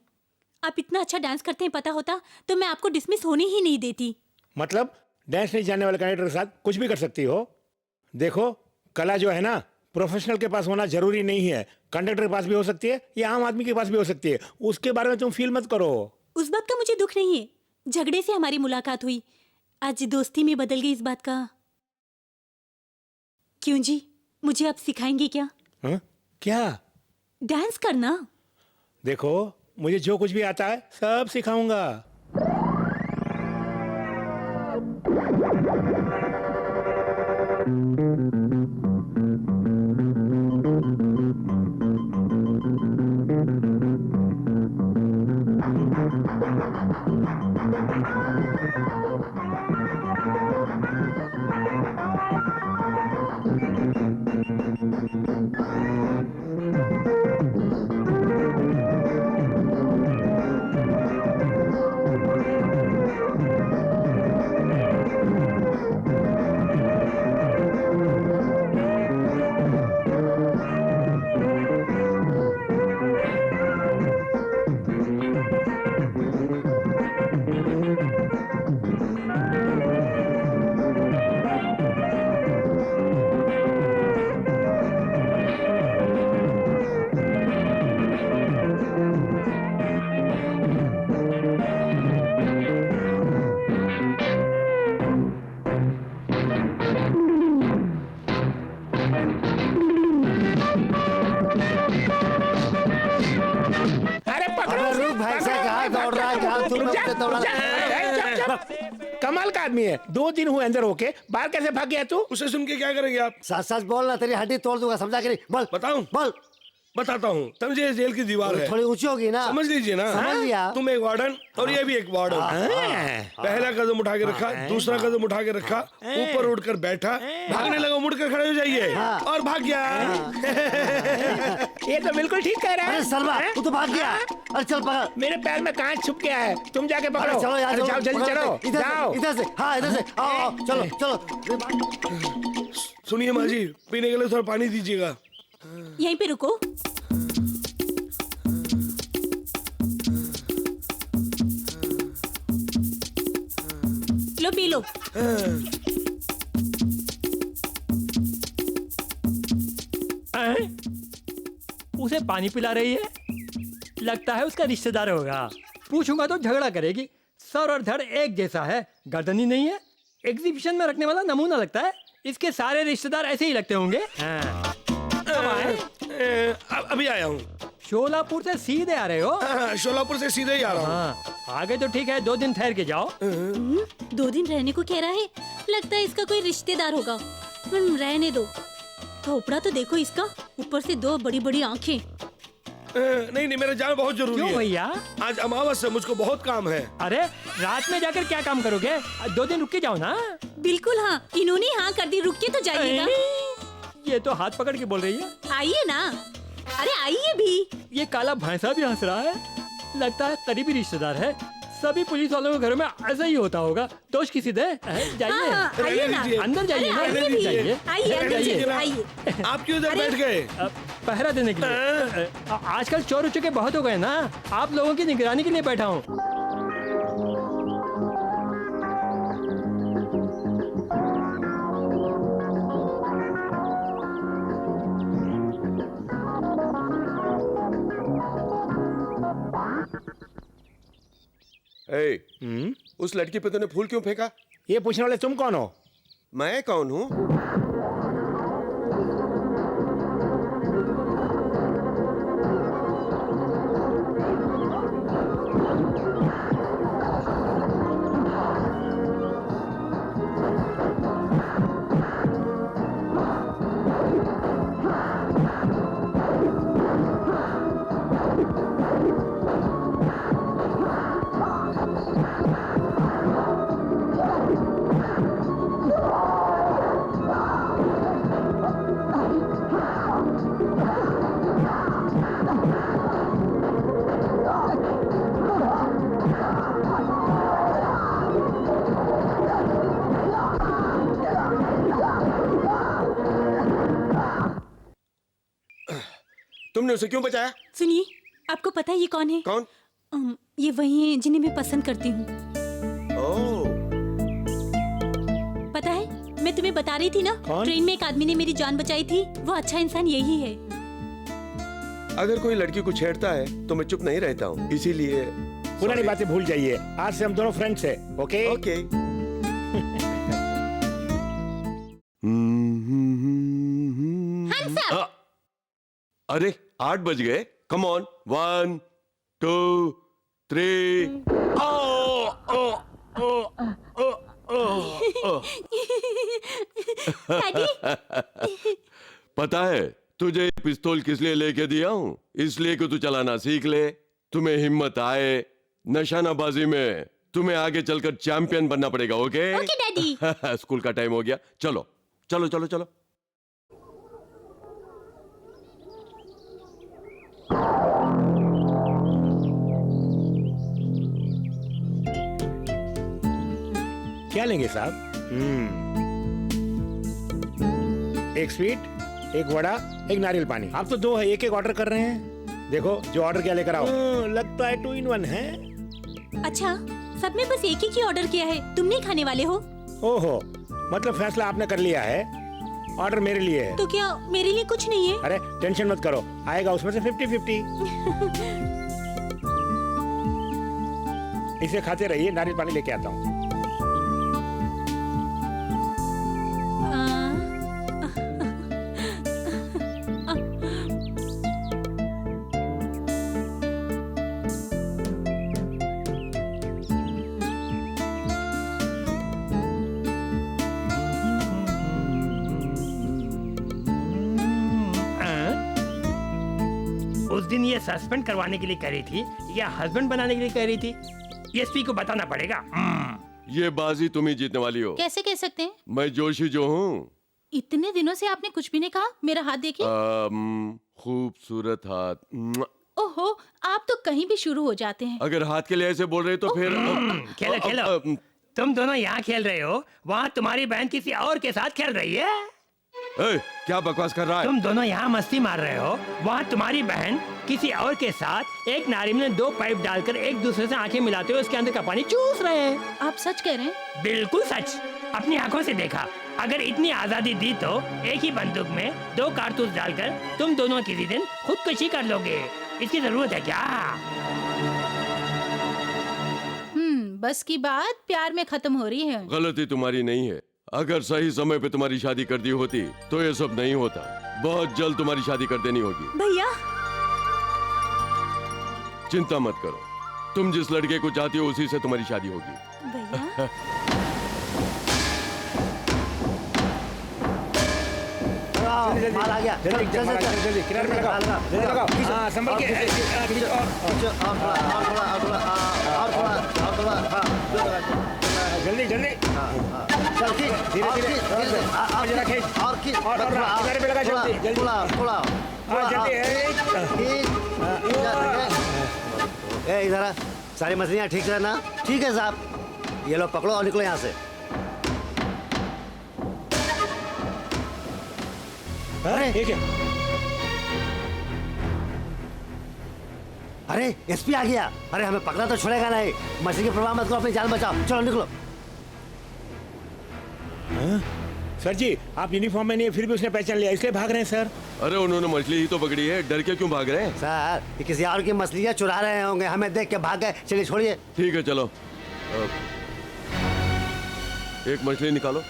आप इतना अच्छा डांस करते हैं, पता होता तो मैं आपको डिसमिस होने ही नहीं देती। मतलब डांस नहीं जानने वाले कंडक्टर के साथ कुछ भी कर सकती हो? देखो, कला जो है ना प्रोफेशनल के पास होना जरूरी नहीं है। कंडक्टर के पास भी हो सकती है या आम आदमी के पास भी हो सकती है। उसके बारे में तुम फील मत करो। उस बात का मुझे दुख नहीं है। झगड़े से हमारी मुलाकात हुई, आज दोस्ती में बदल गई इस बात का। क्यों जी, मुझे आप सिखाएंगे क्या? क्या? डांस करना। देखो, मुझे जो कुछ भी आता है सब सिखाऊंगा। कमाल का आदमी है। 2 दिन हुए अंदर होके बाहर कैसे भाग गया तू? उसे सुन के क्या करेंगे आप? सच सच बोलना, तेरी हड्डी तोड़ दूंगा, समझा कि नहीं? बोल। बताऊं? बोल। बताता हूँ। समझे, जेल की दीवार है, थोड़ी ऊंची होगी ना, समझ लीजिए ना। समझ लिया। तुम एक वार्डन और ये भी एक वार्डन। पहला कदम उठा के रखा, दूसरा कदम उठा के रखा, ऊपर उठकर बैठा, भागने लगा, मुड़कर खड़े हो जाइए और भाग गया। ये तो बिल्कुल ठीक कह रहा है। अरे सलमा, तू तो भाग गया। अरे चल पकड़। मेरे पैर में कांच छुप गया है, तुम जाके पकड़ो। चलो यार, जाओ जल्दी, चलो जाओ। इधर से, हाँ इधर से, आओ चलो चलो। सुनिए माँ जी, पीने के लिए थोड़ा पानी दीजिएगा। यहीं पे रुको। लो पी लो। उसे पानी पिला रही है, लगता है उसका रिश्तेदार होगा। पूछूंगा तो झगड़ा करेगी। सर और धड़ एक जैसा है, गर्दन ही नहीं है। एग्जीबिशन में रखने वाला नमूना लगता है। इसके सारे रिश्तेदार ऐसे ही लगते होंगे। अभी आया हूँ। शोलापुर से सीधे आ रहे हो? शोलापुर से सीधे ही आ रहा हूँ। हाँ, आगे तो ठीक है, 2 दिन ठहर के जाओ। 2 दिन रहने को कह रहा है, लगता है इसका कोई रिश्तेदार होगा। रहने दो। थोपड़ा तो देखो इसका, ऊपर से 2 बड़ी बड़ी आंखें। नहीं नहीं, मेरा जाना बहुत जरूरी है। क्यों भैया? आज अमावस है, मुझको बहुत काम है। अरे रात में जाकर क्या काम करोगे? 2 दिन रुक के जाओ ना। बिल्कुल हाँ, इन्होंने हाँ कर दी, रुक के तो जाइएगा। ये तो हाथ पकड़ के बोल रही है। आइए ना, अरे आइए भी। ये काला भैंसा भी हंस रहा है, लगता है करीबी रिश्तेदार है। सभी पुलिस वालों के घर में ऐसा ही होता होगा। दोष किसी दे जाइए, हाँ, आइए ना। अंदर जाइए ना, अरे, आइए जाइए। आइए अंदर जाइए। चलिए, आइए। आप क्यों इधर बैठ गए? पहरा देने के लिए। आजकल चोर उचके बहुत हो गए ना, आप लोगों की निगरानी के लिए बैठा हूँ। ए, उस लड़की पे तूने फूल क्यों फेंका? ये पूछने वाले तुम कौन हो? मैं कौन हूँ? तुमने उसे क्यों बचाया? सुनिए, आपको पता है ये कौन है? कौन? ये वही हैं जिन्हें मैं पसंद करती हूँ। ओह, पता है, मैं तुम्हें बता रही थी ना, कौन? ट्रेन में एक आदमी ने मेरी जान बचाई थी। वो अच्छा इंसान यही है। अगर कोई लड़की को छेड़ता है तो मैं चुप नहीं रहता हूँ, इसीलिए पुरानी बातें भूल जाइए, आज से हम दोनों फ्रेंड्स हैं। Okay okay. Hands up! अरे 8 बज गए। Come on, 1 2 3। डैडी, पता है तुझे ये पिस्तौल किस लिए लेके दिया हूँ? इसलिए कि तू चलाना सीख ले, तुम्हें हिम्मत आए। निशानाबाजी में तुम्हें आगे चलकर चैंपियन बनना पड़ेगा। Okay okay daddy. स्कूल का टाइम हो गया, चलो चलो चलो चलो। क्या लेंगे साहब? एक स्वीट, एक वड़ा, एक नारियल पानी। आप तो दो है, एक एक ऑर्डर कर रहे हैं। देखो जो ऑर्डर किया लेकर आओ। लगता है 2 in 1 है। अच्छा, सब में बस एक ही ऑर्डर किया है, तुम नहीं खाने वाले हो? ओहो, मतलब फैसला आपने कर लिया है, ऑर्डर मेरे लिए है। तो क्या मेरे लिए कुछ नहीं है? अरे टेंशन मत करो, आएगा उसमें से 50-50। इसे खाते रहिए, नारियल पानी लेके आता हूँ। उस दिन ये सस्पेंड करवाने के लिए कह रही थी या हस्बैंड बनाने के लिए कह रही थी? एसपी को बताना पड़ेगा। ये बाजी तुम ही जीतने वाली हो। कैसे कह सकते हैं? मैं जोशी जो हूँ। इतने दिनों से आपने कुछ भी नहीं कहा। मेरा हाथ देखिए। खूबसूरत हाथ। ओहो, आप तो कहीं भी शुरू हो जाते हैं। अगर हाथ के लिए ऐसे बोल रहे तो फिर खेलो खेलो, तुम दोनों यहाँ खेल रहे हो, वहाँ तुम्हारी बहन किसी और के साथ खेल रही है। क्या बकवास कर रहा है? तुम दोनों यहाँ मस्ती मार रहे हो, वहाँ तुम्हारी बहन किसी और के साथ एक नारी में 2 पाइप डालकर एक दूसरे से आंखें मिलाते हुए उसके अंदर का पानी चूस रहे हैं। आप सच कह रहे हैं? बिल्कुल सच, अपनी आंखों से देखा। अगर इतनी आजादी दी तो एक ही बंदूक में 2 कारतूस डालकर तुम दोनों किसी दिन खुदकुशी कर लोगे। इसकी जरूरत है क्या? बस की बात प्यार में खत्म हो रही है। गलती तुम्हारी नहीं है। अगर सही समय पे तुम्हारी शादी कर दी होती तो ये सब नहीं होता। बहुत जल्द तुम्हारी शादी कर देनी होगी। भैया, चिंता मत करो, तुम जिस लड़के को चाहती हो उसी से तुम्हारी शादी होगी। भैया माल आ गया। जल्दी जल्दी किनारे पे लगाओ, जल्दी लगाओ। हाँ, संभल के। जल्दी जल्दी चल खींच, धीरे धीरे जरा खींच और खींच, और किनारे पे लगा जल्दी जल्दी। हाँ, जल्दी हाँ, इधर आ, सारी मछलियाँ ठीक है ना? ठीक है साहब, ये लो पकड़ो और निकलो यहाँ से। अरे ये क्या? अरे एसपी आ गया। अरे हमें पकड़ा तो छोड़ेगा नहीं। मछली की परवाह मत करो, अपनी जान बचाओ। चलो निकलो। सर जी, आप यूनिफॉर्म में नहीं है, फिर भी उसने पहचान लिया, इसलिए भाग रहे हैं सर। अरे उन्होंने मछली ही तो पकड़ी है, डर के क्यों भाग रहे हैं? सर ये किसी और की मछलियाँ चुरा रहे होंगे, हमें देख के भाग गए। चलिए छोड़िए। ठीक है चलो, एक मछली निकालो।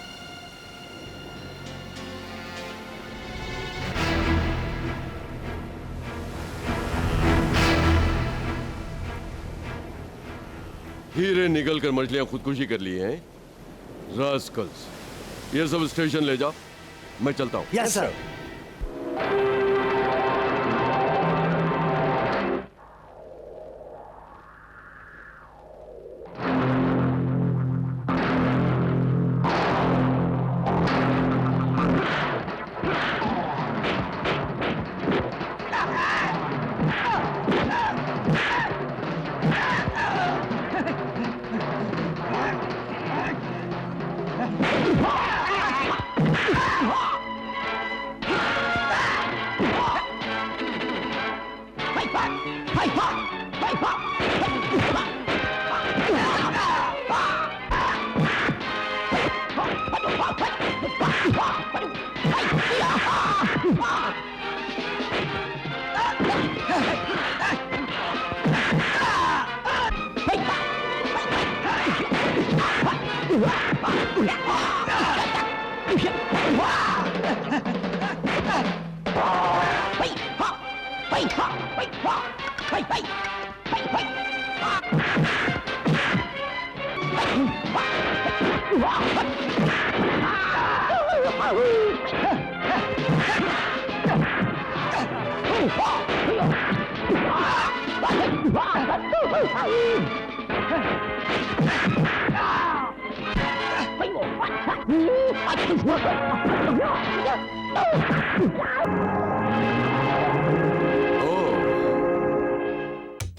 हीरे निकल कर मछलियां खुदकुशी कर ली हैं। रास्कल्स, ये सब स्टेशन ले जाओ, मैं चलता हूँ। Yes sir.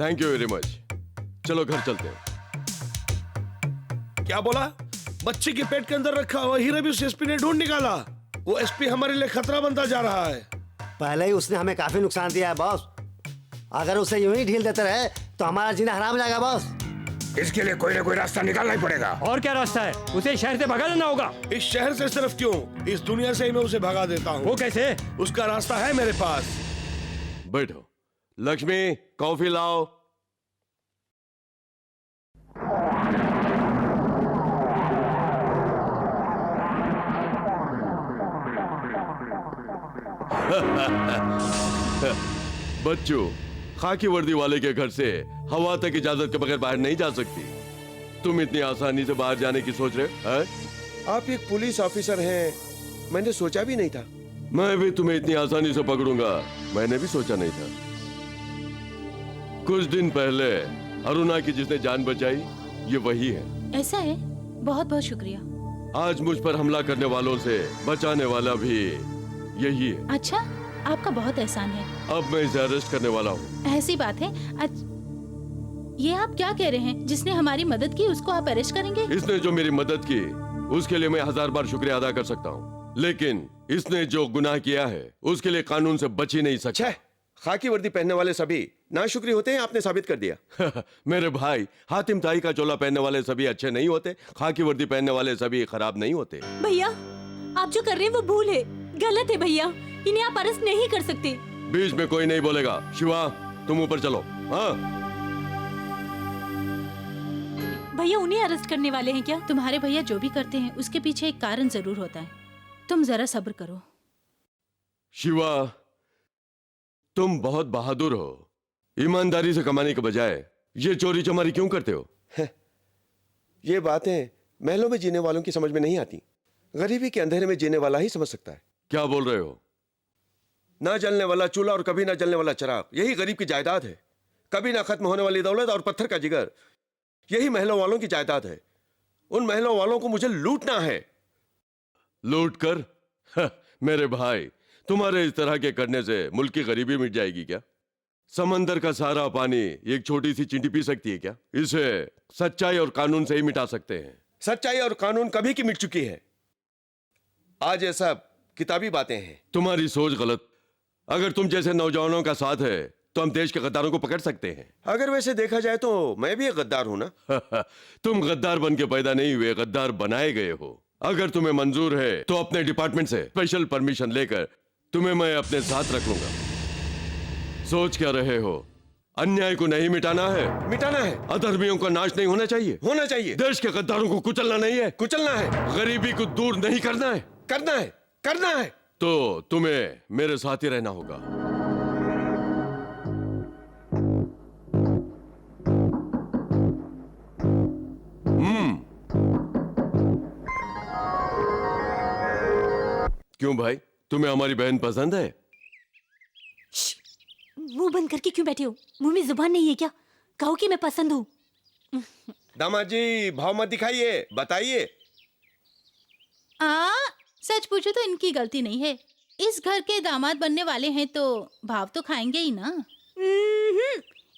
Thank you very much. चलो घर चलते हैं। क्या बोला? बच्चे के पेट के अंदर रखा हुआ हीरा भी उस एसपी ने ढूंढ निकाला। वो एसपी हमारे लिए खतरा बनता जा रहा है। पहले ही उसने हमें काफी नुकसान दिया है बॉस। अगर उसे यूं ही ढील देते रहे तो हमारा जीना हराम हो जाएगा बॉस। इसके लिए कोई ना कोई रास्ता निकालना ही पड़ेगा। और क्या रास्ता है? उसे शहर से भगा देना होगा। इस शहर से सिर्फ क्यों, इस दुनिया से ही मैं उसे भगा देता हूँ। वो कैसे? उसका रास्ता है मेरे पास। बैठो। लक्ष्मी, कॉफी लाओ। बच्चों, खाकी वर्दी वाले के घर से हवा तक इजाजत के बगैर बाहर नहीं जा सकती। तुम इतनी आसानी से बाहर जाने की सोच रहे हो? आप एक पुलिस ऑफिसर हैं, मैंने सोचा भी नहीं था। मैं भी तुम्हें इतनी आसानी से पकड़ूंगा, मैंने भी सोचा नहीं था। कुछ दिन पहले अरुणा की जिसने जान बचाई, ये वही है। ऐसा है? बहुत बहुत शुक्रिया। आज मुझ पर हमला करने वालों से बचाने वाला भी यही है। अच्छा, आपका बहुत एहसान है। अब मैं इसे अरेस्ट करने वाला हूँ। ऐसी बात है? ये आप क्या कह रहे हैं? जिसने हमारी मदद की उसको आप अरेस्ट करेंगे? इसने जो मेरी मदद की उसके लिए मैं 1000 बार शुक्रिया अदा कर सकता हूँ, लेकिन इसने जो गुनाह किया है उसके लिए कानून से बच ही नहीं सकता। खाकी वर्दी पहनने वाले सभी नाशुक्री होते हैं, आपने साबित कर दिया। मेरे भाई, हातिम ताई का चोला पहनने वाले सभी अच्छे नहीं होते, खाकी वर्दी पहनने वाले सभी खराब नहीं होते। भैया, आप जो कर रहे हैं वो भूल है, गलत है भैया। इन्हें आप अरेस्ट नहीं कर सकते। बीच में कोई नहीं बोलेगा। शिवा, तुम ऊपर चलो। हाँ भैया, उन्हें अरेस्ट करने वाले हैं क्या? तुम्हारे भैया जो भी करते हैं उसके पीछे एक कारण जरूर होता है। तुम जरा सब्र करो। शिवा, तुम बहुत बहादुर हो। ईमानदारी से कमाने के बजाय ये चोरी चमारी क्यों करते हो? ये बातें महलों में जीने वालों की समझ में नहीं आती। गरीबी के अंधेरे में जीने वाला ही समझ सकता है। क्या बोल रहे हो? ना जलने वाला चूल्हा और कभी ना जलने वाला चिराग, यही गरीब की जायदाद है। कभी ना खत्म होने वाली दौलत और पत्थर का जिगर, यही महलों वालों की जायदाद है। उन महलों वालों को मुझे लूटना है। लूट कर? मेरे भाई, तुम्हारे इस तरह के करने से मुल्क की गरीबी मिट जाएगी क्या? समंदर का सारा पानी एक छोटी सी चींटी पी सकती है क्या? इसे सच्चाई और कानून से ही मिटा सकते हैं। सच्चाई और कानून कभी की मिट चुकी है। आज ये सब किताबी बातें हैं। तुम्हारी सोच गलत। अगर तुम जैसे नौजवानों का साथ है तो हम देश के गद्दारों को पकड़ सकते हैं। अगर वैसे देखा जाए तो मैं भी एक गद्दार हूं ना। तुम गद्दार बन के पैदा नहीं हुए, गद्दार बनाए गए हो। अगर तुम्हें मंजूर है तो अपने डिपार्टमेंट से स्पेशल परमिशन लेकर तुम्हें मैं अपने साथ रख लूंगा। सोच क्या रहे हो? अन्याय को नहीं मिटाना है, मिटाना है। अधर्मियों का नाश नहीं होना चाहिए, होना चाहिए। देश के गद्दारों को कुचलना नहीं है, कुचलना है। गरीबी को दूर नहीं करना है, करना है, करना है। तो तुम्हें मेरे साथ ही रहना होगा। क्यों भाई, तुम्हें हमारी बहन पसंद है? मुंह बंद करके क्यों बैठे हो? मुंह में जुबान नहीं है क्या? कहो कि मैं पसंद हूँ। दामाद जी भाव मत दिखाइए, बताइए। सच पूछो तो इनकी गलती नहीं है। इस घर के दामाद बनने वाले हैं तो भाव तो खाएंगे ही ना।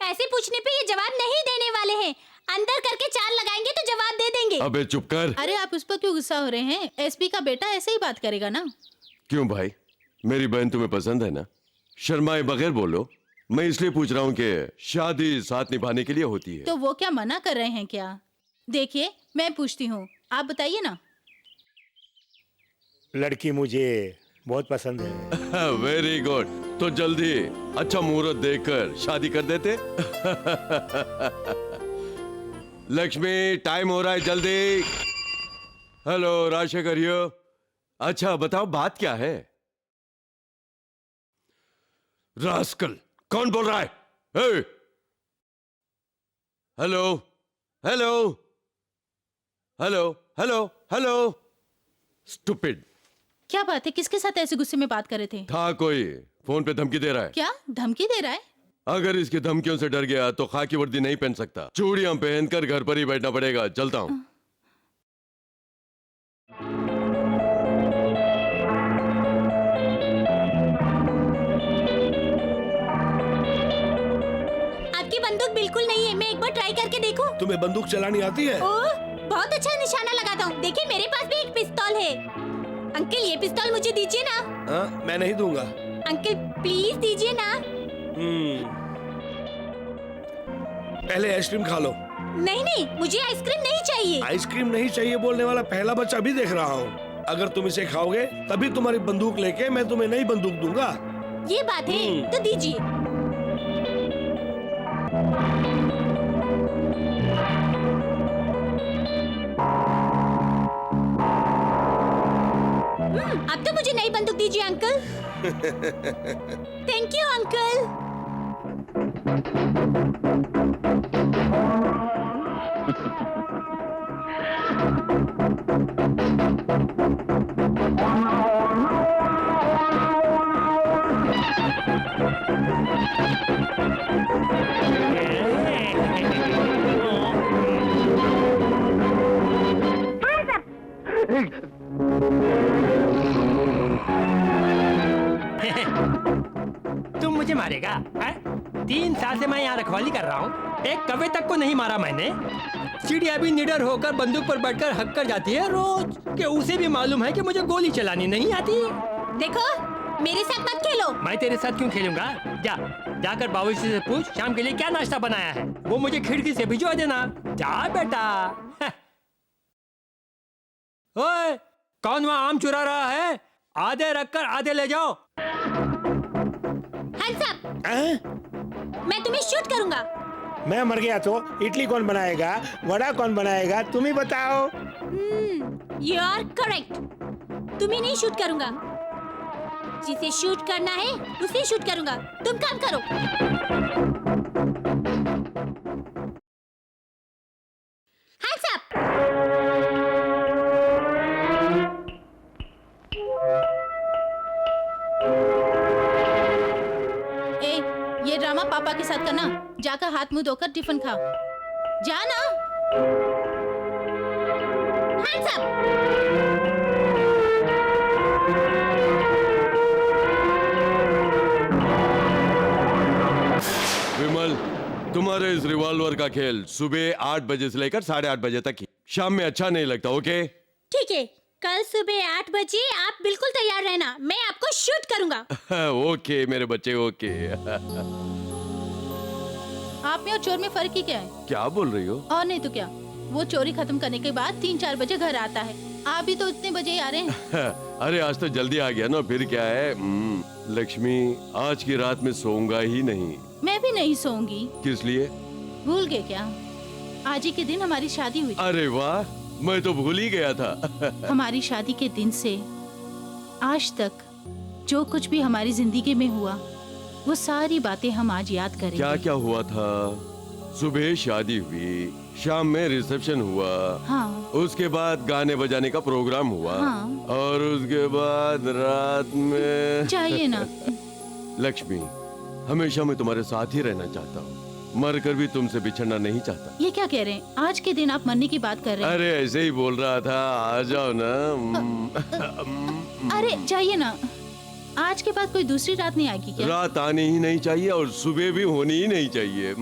ऐसे पूछने पे ये जवाब नहीं देने वाले हैं। अंदर करके चाल लगाएंगे तो जवाब दे देंगे। अबे चुप कर। अरे आप उस पर क्यों गुस्सा हो रहे हैं? एसपी का बेटा ऐसे ही बात करेगा ना। क्यों भाई, मेरी बहन तुम्हें पसंद है ना? शर्माए बगैर बोलो। मैं इसलिए पूछ रहा हूँ कि शादी साथ निभाने के लिए होती है। तो वो क्या मना कर रहे हैं क्या? देखिए मैं पूछती हूँ, आप बताइए ना। लड़की मुझे बहुत पसंद है। Very good. तो जल्दी अच्छा मुहूर्त देखकर शादी कर देते। लक्ष्मी, टाइम हो रहा है, जल्दी। Hello Rajshekhar here. अच्छा बताओ बात क्या है? रास्कल, कौन बोल रहा है? Hey! Hello hello hello hello hello. Stupid. क्या बात है, किसके साथ ऐसे गुस्से में बात कर रहे थे? था कोई, फोन पे धमकी दे रहा है। क्या धमकी दे रहा है? अगर इसकी धमकियों से डर गया तो खाकी वर्दी नहीं पहन सकता, चूड़ियां पहनकर घर पर ही बैठना पड़ेगा। चलता हूं। आपकी बंदूक बिल्कुल नहीं है। मैं एक बार ट्राई करके देखूं? तुम्हें बंदूक चलानी आती है? ओह, बहुत अच्छा निशाना लगाता हूँ। देखिए मेरे पास भी एक पिस्तौल है। अंकल ये पिस्तौल मुझे दीजिए ना। हाँ, मैं नहीं दूंगा। अंकल प्लीज दीजिए ना। पहले आइसक्रीम खा लो। नहीं नहीं, मुझे आइसक्रीम नहीं चाहिए। आइसक्रीम नहीं चाहिए बोलने वाला पहला बच्चा भी देख रहा हूँ। अगर तुम इसे खाओगे तभी तुम्हारी बंदूक लेके मैं तुम्हें नई बंदूक दूंगा। ये बात है तो दीजिए। अब तो मुझे नई बंदूक दीजिए अंकल। Thank you uncle. तुम मुझे मारेगा? 3 साल से मैं यहाँ रखवाली कर रहा हूँ, एक कौवे तक को नहीं मारा मैंने। चिड़िया भी निडर होकर बंदूक पर बैठकर हक कर जाती है रोज, कि उसे भी मालूम है कि मुझे गोली चलानी नहीं आती। देखो मेरे साथ मत खेलो। मैं तेरे साथ क्यों खेलूंगा? जाकर बाबूजी से पूछ शाम के लिए क्या नाश्ता बनाया है, वो मुझे खिड़की से भिजवा देना। जा बेटा। ओए, कौन वहाँ आम चुरा रहा है? आधे रखकर आधे ले जाओ। हंस अप। मैं तुम्हें शूट करूंगा। मैं मर गया तो इडली कौन बनाएगा, वड़ा कौन बनाएगा, तुम ही बताओ। You are correct. तुम्हें नहीं शूट करूंगा, जिसे शूट करना है उसे शूट करूंगा। तुम काम करो। Hands up. ये ड्रामा पापा के साथ करना। जाकर हाथ मुंह धोकर टिफिन खाओ। जाना। Hands up. तुम्हारे इस रिवॉल्वर का खेल सुबह 8 बजे से लेकर 8:30 बजे तक ही। शाम में अच्छा नहीं लगता, ओके? ठीक है, कल सुबह 8 बजे आप बिल्कुल तैयार रहना, मैं आपको शूट करूंगा। ओके मेरे बच्चे, ओके। आप में और चोर में फर्क ही क्या है? क्या बोल रही हो? और नहीं तो क्या, वो चोरी खत्म करने के बाद 3-4 बजे घर आता है, आप भी तो इतने बजे ही आ रहे हैं। अरे आज तो जल्दी आ गया ना, फिर क्या है। लक्ष्मी, आज की रात में सोऊंगा ही नहीं। मैं भी नहीं सोऊंगी। किस लिए? भूल गए क्या, आज ही के दिन हमारी शादी हुई। अरे वाह, मैं तो भूल ही गया था। हमारी शादी के दिन से आज तक जो कुछ भी हमारी जिंदगी में हुआ, वो सारी बातें हम आज याद करेंगे। क्या क्या हुआ था? सुबह शादी हुई, शाम में रिसेप्शन हुआ, हाँ। उसके बाद गाने बजाने का प्रोग्राम हुआ, हाँ। और उसके बाद रात में चाहिए ना। लक्ष्मी, हमेशा मैं तुम्हारे साथ ही रहना चाहता हूँ, मरकर भी तुमसे बिछड़ना नहीं चाहता। ये क्या कह रहे हैं? आज के दिन आप मरने की बात कर रहे हैं। अरे ऐसे ही बोल रहा था, आ जाओ ना। अरे जाइए ना, आज के बाद कोई दूसरी रात नहीं आएगी क्या? रात आनी ही नहीं चाहिए और सुबह भी होनी ही नहीं चाहिए।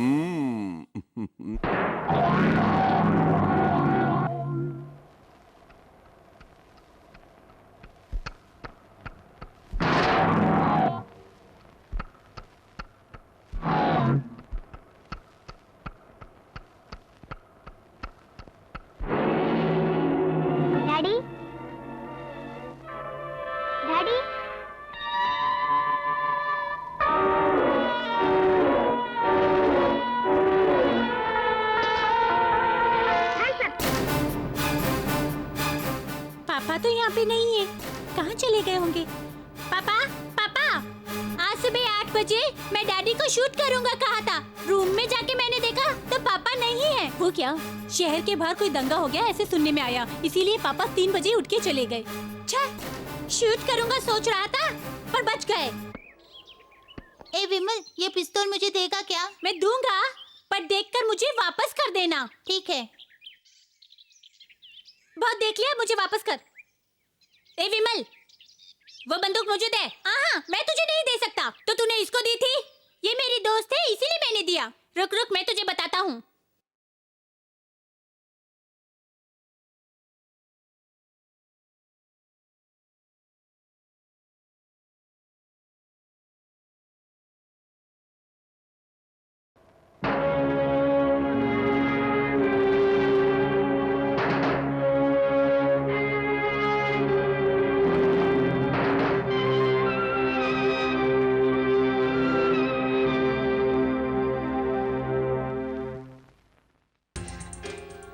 डैडी, डैडी, पापा तो यहाँ पे नहीं है, कहाँ चले गए होंगे? पापा, पापा, आज सुबह 8 बजे मैं डैडी को शूट करूँगा कहा था। रूम में जाके मैंने देखा तो पापा नहीं है। वो क्या, शहर के बाहर कोई दंगा हो गया ऐसे सुनने में आया, इसीलिए पापा 3 बजे उठ के चले गए। छा, शूट करूँगा सोच रहा था पर बच गए। ए विमल, ये पिस्तौल मुझे देगा क्या? मैं दूंगा, पर देखकर मुझे वापस कर देना। ठीक है। बहुत देख लिया, मुझे वापस कर। ए विमल, वो बंदूक मुझे दे। हाँ, मैं तुझे नहीं दे सकता। तो तूने इसको दी थी? ये मेरी दोस्त है, इसीलिए मैंने दिया। रुक रुक, मैं तुझे बताता हूँ।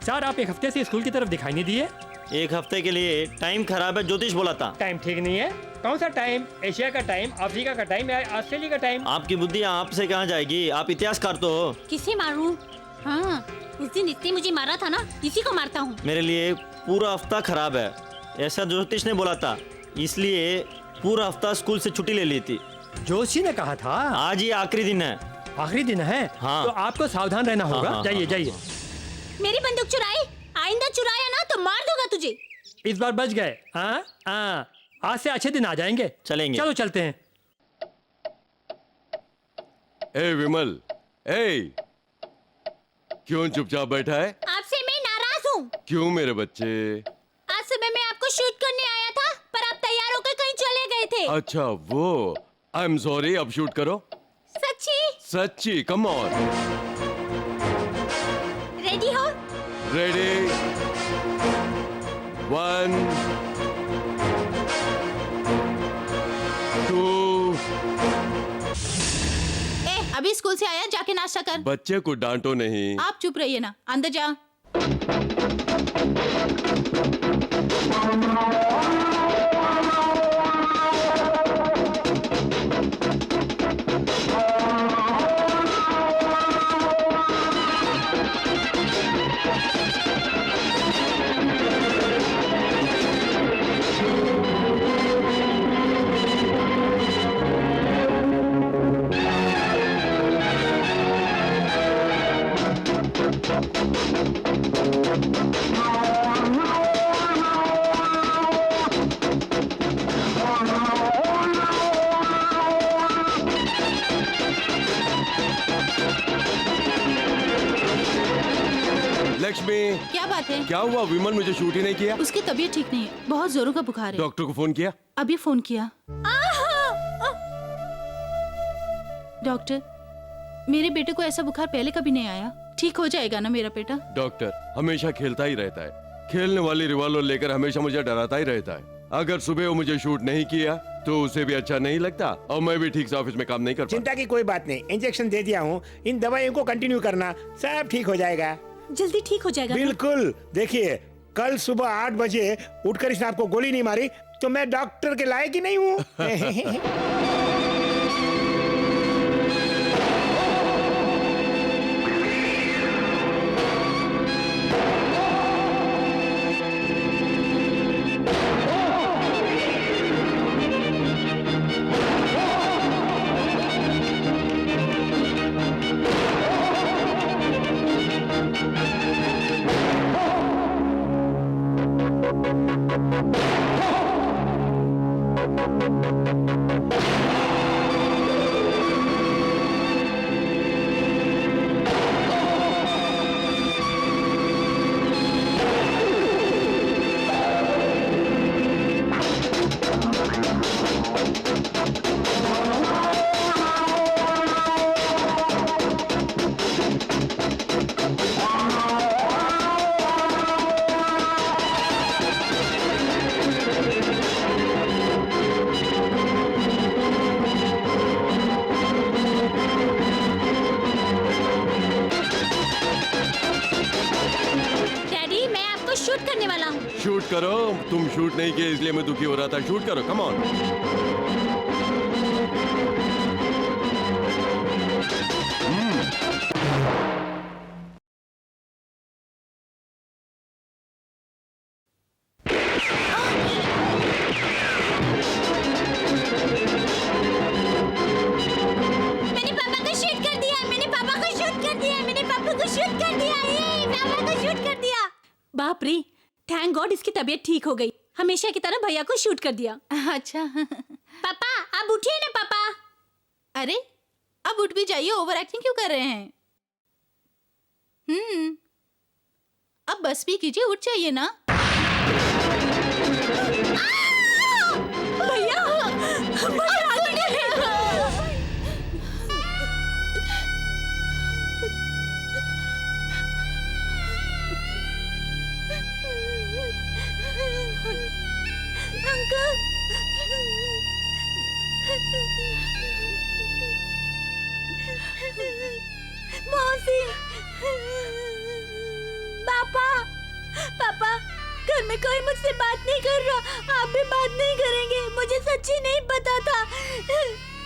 सर, आप एक हफ्ते से स्कूल की तरफ दिखाई नहीं दिए। एक हफ्ते के लिए टाइम खराब है, ज्योतिष बोला था। टाइम ठीक नहीं है? कौन सा टाइम? एशिया का टाइम, अफ्रीका का टाइम या ऑस्ट्रेलिया का टाइम? आपकी बुद्धि आपसे कहाँ जाएगी, आप इतिहासकार तो हो। किसे मारूं? हाँ, उस दिन इसने मुझे मारा था ना, इसी को मारता हूँ। मेरे लिए पूरा हफ्ता खराब है, ऐसा ज्योतिष ने बोला था, इसलिए पूरा हफ्ता स्कूल से छुट्टी ले ली थी। जोशी ने कहा था आज ये आखिरी दिन है। आखिरी दिन है? हाँ। तो आपको सावधान रहना होगा। हाँ, जाइए जाइए। मेरी बंदूक चुराई, आइंदा चुराया ना तो मार दूंगा तुझे। इस बार बच गए। हाँ हाँ, आज से अच्छे दिन आ जाएंगे। चलेंगे। चलो चलते हैं। ए विमल, ए, क्यों चुपचाप बैठा है? आपसे मैं नाराज हूँ। क्यों मेरे बच्चे? आज सुबह मैं आपको शूट करने आया था, पर आप तैयार होकर कहीं चले गए थे। अच्छा वो, आई एम सॉरी, अब शूट करो। सच्ची? सच्ची, कम ऑन। रेडी हो? रेडी, 1 2। ए, अभी स्कूल से आया, जाके नाश्ता कर। बच्चे को डांटो नहीं। आप चुप रहिए ना, अंदर जा। लक्ष्मी, क्या बात है? क्या हुआ? विमल मुझे शूट ही नहीं किया। उसकी तबीयत ठीक नहीं है, बहुत जोरों का बुखार है। डॉक्टर को फोन किया? अभी फोन किया। डॉक्टर, मेरे बेटे को ऐसा बुखार पहले कभी नहीं आया। ठीक हो जाएगा ना मेरा बेटा? डॉक्टर हमेशा खेलता ही रहता है, खेलने वाली रिवॉल्वर लेकर हमेशा मुझे डराता ही रहता है। अगर सुबह वो मुझे शूट नहीं किया तो उसे भी अच्छा नहीं लगता और मैं भी ठीक से ऑफिस में काम नहीं कर पाता। चिंता की कोई बात नहीं, इंजेक्शन दे दिया हूँ, इन दवाइयों को कंटिन्यू करना, सब ठीक हो जाएगा। जल्दी ठीक हो जाएगा। बिल्कुल। देखिए, कल सुबह 8 बजे उठकर इसने आपको गोली नहीं मारी तो मैं डॉक्टर के लायक ही नहीं हूँ। डैडी, मैं आपको शूट करने वाला हूँ। शूट करो, तुम शूट नहीं किए इसलिए मैं दुखी हो रहा था। शूट करो, कम ऑन। मैंने पापा को शूट कर दिया, मैंने पापा को शूट कर दिया, मैंने पापा को शूट कर दिया, ये पापा को शूट कर दिया। बाप रे, थैंक गॉड इसकी तबीयत ठीक हो गई। हमेशा की तरह भैया को शूट कर दिया। अच्छा। पापा, अब उठिए ना पापा। अरे, अब उठ भी जाइए, ओवर एक्टिंग क्यों कर रहे हैं? अब बस भी कीजिए, उठ जाइए ना। भैया, भैया आ गए। अंकल, मौसी, पापा, पापा, घर में कोई मुझसे बात नहीं कर रहा। आप भी बात नहीं करेंगे। मुझे सच्ची नहीं पता था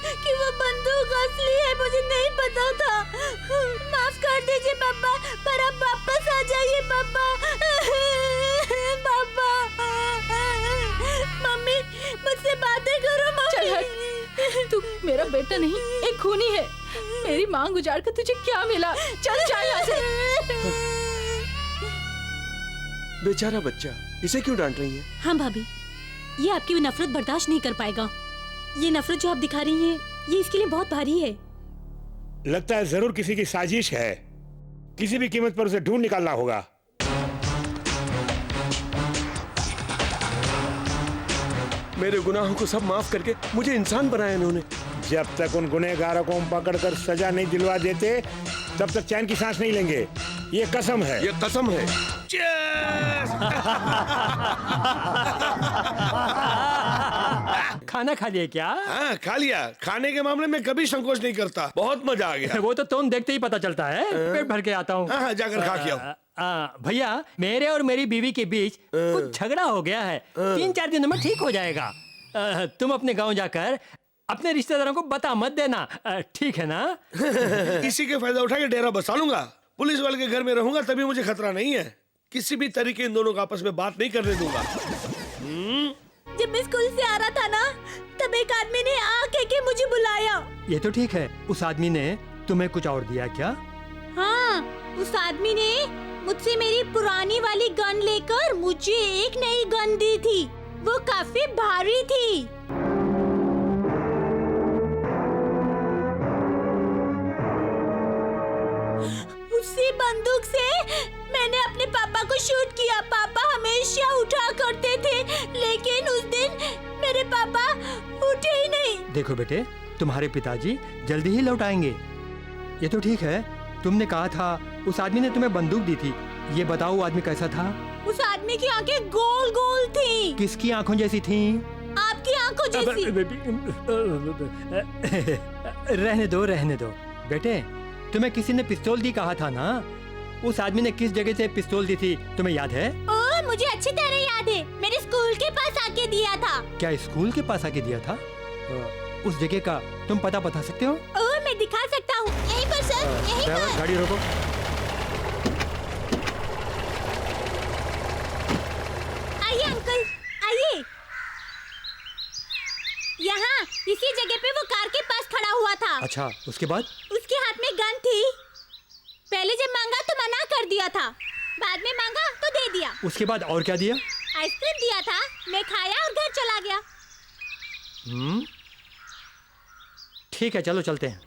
कि वो बंदूक असली है, मुझे नहीं पता था। माफ कर दीजिए पापा, पर आप वापस आ जाइए पापा। पापा, मम्मी, मुझसे बातें करो मम्मी। चल हट, तू मेरा बेटा नहीं, एक खूनी है। मेरी मांग उजाड़ कर तुझे क्या मिला? चल जा यहाँ से। बेचारा बच्चा, इसे क्यों डांट रही है? हाँ भाभी, ये आपकी नफरत बर्दाश्त नहीं कर पाएगा। ये नफरत जो आप दिखा रही हैं, ये इसके लिए बहुत भारी है। लगता है जरूर किसी की साजिश है, किसी भी कीमत पर उसे ढूंढ निकालना होगा। मेरे गुनाहों को सब माफ करके मुझे इंसान बनाया इन्होंने। जब तक उन गुनहगारों को हम पकड़कर सजा नहीं दिलवा देते तब तक चैन की सांस नहीं लेंगे। ये कसम है। ये कसम है। खाना खा लिया क्या? हाँ, खा लिया। खाने के मामले में कभी संकोच नहीं करता। बहुत मजा आ गया। वो तो तुम देखते ही पता चलता है। पेट भर के आता हूँ। हाँ, हाँ, जाकर खा के आओ। भैया, मेरे और मेरी बीवी के बीच कुछ झगड़ा हो गया है। 3-4 दिनों में ठीक हो जाएगा। तुम अपने गांव जाकर अपने रिश्तेदारों को बता मत देना, ठीक है ना? इसी के फायदा उठा के डेरा बसा लूंगा। पुलिस वाले के घर में रहूंगा तभी मुझे खतरा नहीं है। किसी भी तरीके इन दोनों को आपस में बात नहीं करने दूंगा। जब मैं स्कूल से आ रहा था ना, तब एक आदमी ने आके के मुझे बुलाया। ये तो ठीक है। उस आदमी ने तुम्हें कुछ और दिया क्या? हाँ, उस आदमी ने मुझसे मेरी पुरानी वाली गन लेकर मुझे एक नई गन दी थी। वो काफी भारी थी। उसी बंदूक से मैंने अपने पापा को शूट किया। पापा हमेशा उठा करते थे, लेकिन उस दिन मेरे पापा उठे ही नहीं। देखो बेटे, तुम्हारे पिताजी जल्दी ही लौट आएंगे। ये तो ठीक है, तुमने कहा था उस आदमी ने तुम्हें बंदूक दी थी। ये बताओ वो आदमी कैसा था? उस आदमी की आंखें गोल गोल थी। किसकी आंखों जैसी थी? आपकी आंखों जैसी। रहने दो बेटे, तुम्हें किसी ने पिस्तौल दी कहा था ना? उस आदमी ने किस जगह से पिस्तौल दी थी तुम्हें याद है? ओह, मुझे अच्छी तरह याद है। मेरे स्कूल के पास आके दिया था। क्या स्कूल के पास आके दिया था? उस जगह का तुम पता बता सकते हो? ओह, मैं दिखा सकता हूँ। यहीं पर सर, यहीं ड्राइवर, पर। गाड़ी रोको। आइए अंकल, आइए। यहाँ इसी जगह पे वो कार के पास खड़ा हुआ था। अच्छा, उसके बाद? उसके हाथ में गन थी। पहले जब मांगा तो मना कर दिया था, बाद में मांगा तो दे दिया। उसके बाद और क्या दिया? आइसक्रीम दिया था, मैं खाया और घर चला गया। ठीक है, चलो चलते हैं।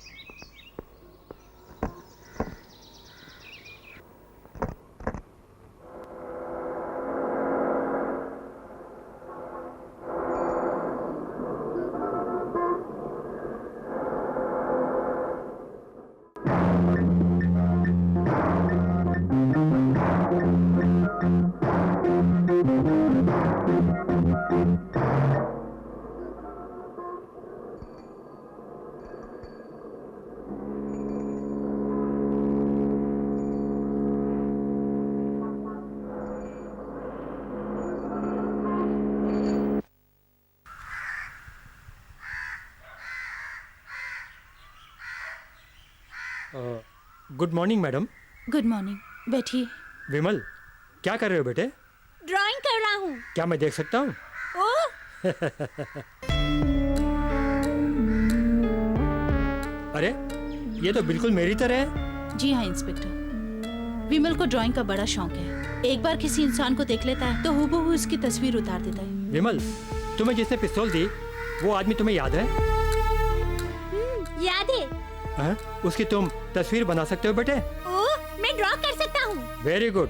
Good morning madam. Good morning, बैठिए। विमल, क्या कर रहे हो बेटे? ड्राइंग कर रहा हूँ। क्या मैं देख सकता हूँ? ओह, अरे, ये तो बिल्कुल मेरी तरह है। जी हाँ इंस्पेक्टर, विमल को ड्राइंग का बड़ा शौक है। एक बार किसी इंसान को देख लेता है तो हूबहू उसकी तस्वीर उतार देता है। विमल, तुम्हें जिसने पिस्तौल दी वो आदमी तुम्हें याद है? याद है। हाँ? उसकी तुम तस्वीर बना सकते हो बेटे? ओह, मैं ड्रॉ कर सकता हूँ। Very good.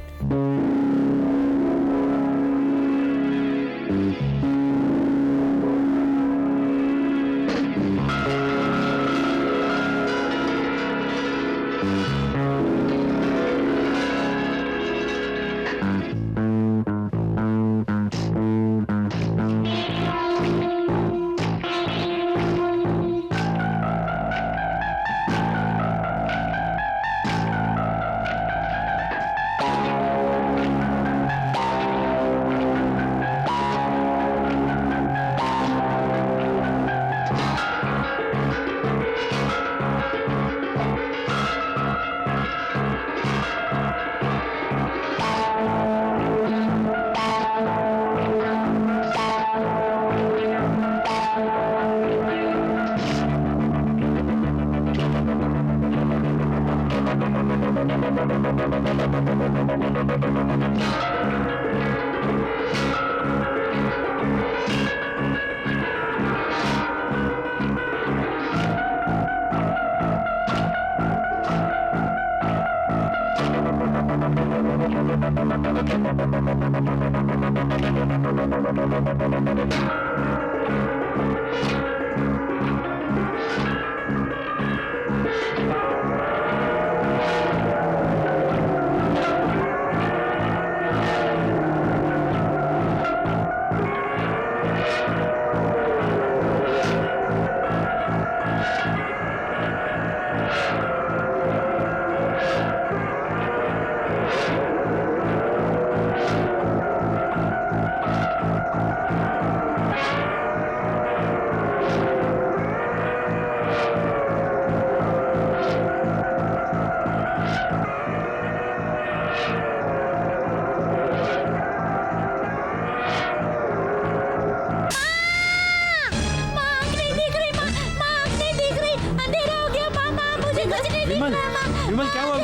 विमल क्या हुआ?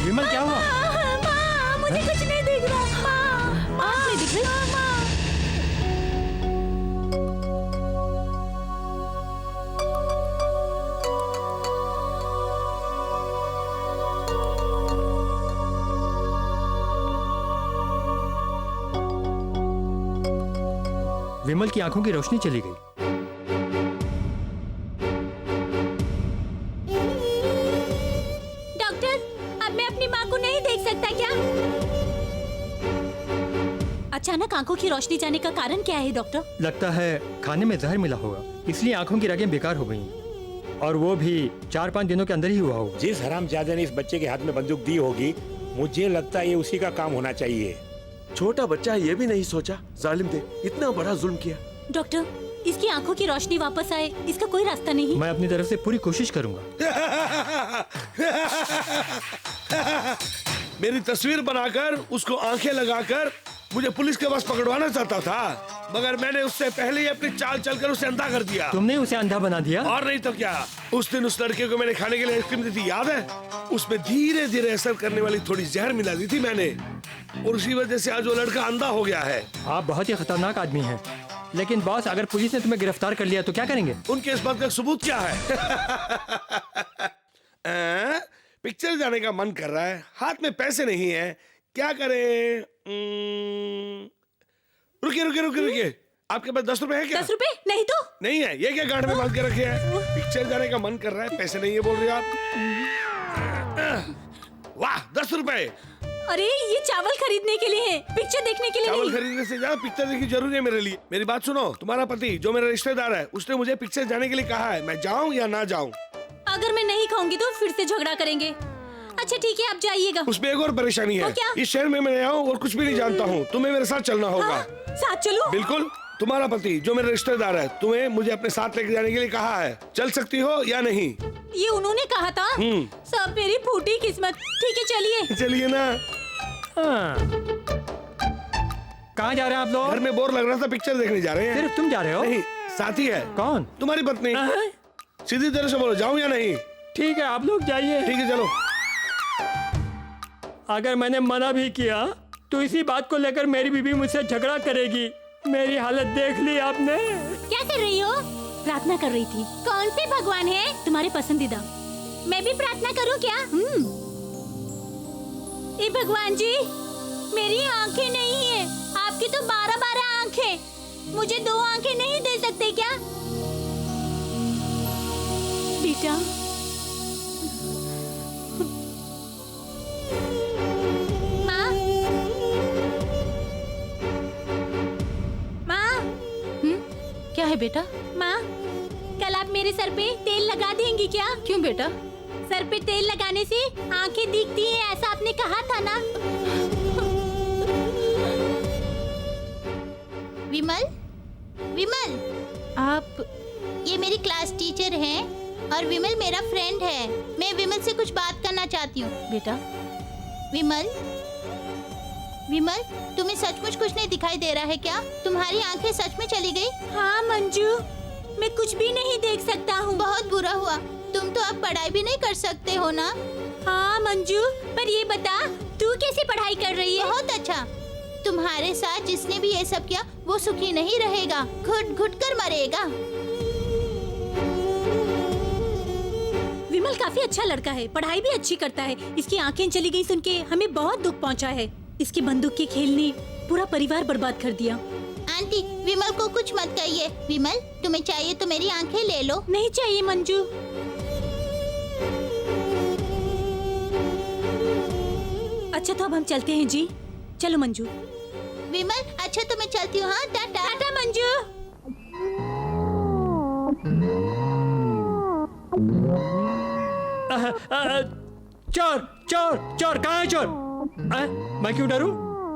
विमल क्या हुआ? मुझे कुछ नहीं दिख रहा। आँख नहीं दिख रही? विमल की आंखों की रोशनी चली गई। डॉक्टर, अब मैं अपनी माँ को नहीं देख सकता क्या? अचानक आंखों की रोशनी जाने का कारण क्या है डॉक्टर? लगता है खाने में जहर मिला होगा, इसलिए आंखों की रगें बेकार हो गई, और वो भी 4-5 दिनों के अंदर ही हुआ होगा। जिस हरामजादे ने इस बच्चे के हाथ में बंदूक दी होगी, मुझे लगता है ये उसी का काम होना चाहिए। छोटा बच्चा है, ये भी नहीं सोचा, जालिम थे, इतना बड़ा जुल्म किया। डॉक्टर, इसकी आंखों की रोशनी वापस आए, इसका कोई रास्ता नहीं? मैं अपनी तरफ से पूरी कोशिश करूंगा। मेरी तस्वीर बनाकर उसको आंखें लगाकर मुझे पुलिस के पास पकड़वाना चाहता था, मगर मैंने उससे पहले ही अपनी चाल चलकर उसे अंधा कर दिया। तुमने उसे अंधा बना दिया? और नहीं तो क्या। उस दिन उस लड़के को मैंने खाने के लिए आइसक्रीम दी थी, याद है? उसमें धीरे धीरे असर करने वाली थोड़ी जहर मिला दी थी मैंने, और उसी वजह से आज वो लड़का अंधा हो गया है। आप बहुत ही खतरनाक आदमी हैं। लेकिन बॉस, अगर पुलिस ने तुम्हें गिरफ्तार कर लिया तो क्या करेंगे? उनके इस बात का सबूत क्या है? पिक्चर जाने का मन कर रहा है, हाथ में पैसे नहीं है, क्या करें? रुकिए रुकिए रुकिए रुकिए, आपके पास 10 रुपए है क्या? 10 रुपए? नहीं तो? नहीं है, ये क्या गांठ में बांध के रखे हैं? पिक्चर जाने का मन कर रहा है, पैसे नहीं है बोल रहे आप? वाह, 10 रुपए! अरे ये चावल खरीदने के लिए है, पिक्चर देखने के लिए चावल नहीं। खरीदने से ज्यादा पिक्चर देखनी जरूरी है मेरे लिए। मेरी बात सुनो, तुम्हारा पति जो मेरा रिश्तेदार है, उसने मुझे पिक्चर जाने के लिए कहा है, मैं जाऊं या ना जाऊं? अगर मैं नहीं खाऊंगी तो फिर से झगड़ा करेंगे। अच्छा ठीक है, आप जाइएगा। उसमें एक और परेशानी है, वो क्या? इस शहर में मैं नया हूँ और कुछ भी नहीं जानता हूँ, तुम्हें मेरे साथ चलना होगा। हाँ, साथ चलो? बिल्कुल, तुम्हारा पति जो मेरा रिश्तेदार है, तुम्हें मुझे अपने साथ लेके जाने के लिए कहा है, चल सकती हो या नहीं? ये उन्होंने कहा था? सब मेरी फूटी किस्मत। ठीक है चलिए। चलिए ना। कहाँ जा रहे हैं आप लोग? घर में बोर लग रहा था, पिक्चर देखने जा रहे हैं। सिर्फ तुम जा रहे हो? नहीं, साथी है। कौन? तुम्हारी पत्नी। सीधी तरह से बोलो, जाऊं या नहीं? ठीक है, आप लोग जाइए। ठीक है चलो। अगर मैंने मना भी किया तो इसी बात को लेकर मेरी बीवी मुझसे झगड़ा करेगी। मेरी हालत देख ली आपने? क्या कर रही हो? प्रार्थना कर रही थी। कौन से भगवान है तुम्हारे पसंदीदा? मैं भी प्रार्थना करूं क्या? ए भगवान जी, मेरी आंखें नहीं है, आपकी तो 12-12 आंखें, मुझे 2 आंखें नहीं दे सकते क्या? बेटा, माँ, माँ, क्या है बेटा? माँ, कल आप मेरे सर पे तेल लगा देंगी क्या? क्यों बेटा? सर पे तेल लगाने से आंखें दिखती हैं, ऐसा आपने कहा था ना? विमल, विमल, आप ये मेरी क्लास टीचर हैं और विमल मेरा फ्रेंड है। मैं विमल से कुछ बात करना चाहती हूँ। बेटा, विमल, विमल, तुम्हें सचमुच कुछ नहीं दिखाई दे रहा है क्या? तुम्हारी आंखें सच में चली गई? हाँ मंजू, मैं कुछ भी नहीं देख सकता हूँ। बहुत बुरा हुआ। तुम तो अब पढ़ाई भी नहीं कर सकते हो ना? हाँ मंजू, पर ये बता, तू कैसे पढ़ाई कर रही है? बहुत अच्छा। तुम्हारे साथ जिसने भी ये सब किया वो सुखी नहीं रहेगा, घुट घुट कर मरेगा। विमल काफी अच्छा लड़का है, पढ़ाई भी अच्छी करता है। इसकी आंखें चली गई सुन के हमें बहुत दुख पहुंचा है। इसकी बंदूक के खेल ने पूरा परिवार बर्बाद कर दिया। आंटी, विमल को कुछ मत कहिए। विमल, तुम्हें चाहिए तो मेरी आंखें ले लो। नहीं चाहिए मंजू। अच्छा तो अब हम चलते हैं जी। चलो मंजू। विमल, अच्छा तो मैं चलती हूँ। हाँ, टाटा। टाटा मंजू। चोर चोर चोर, कहाँ है चोर? मैं क्यों डरूं?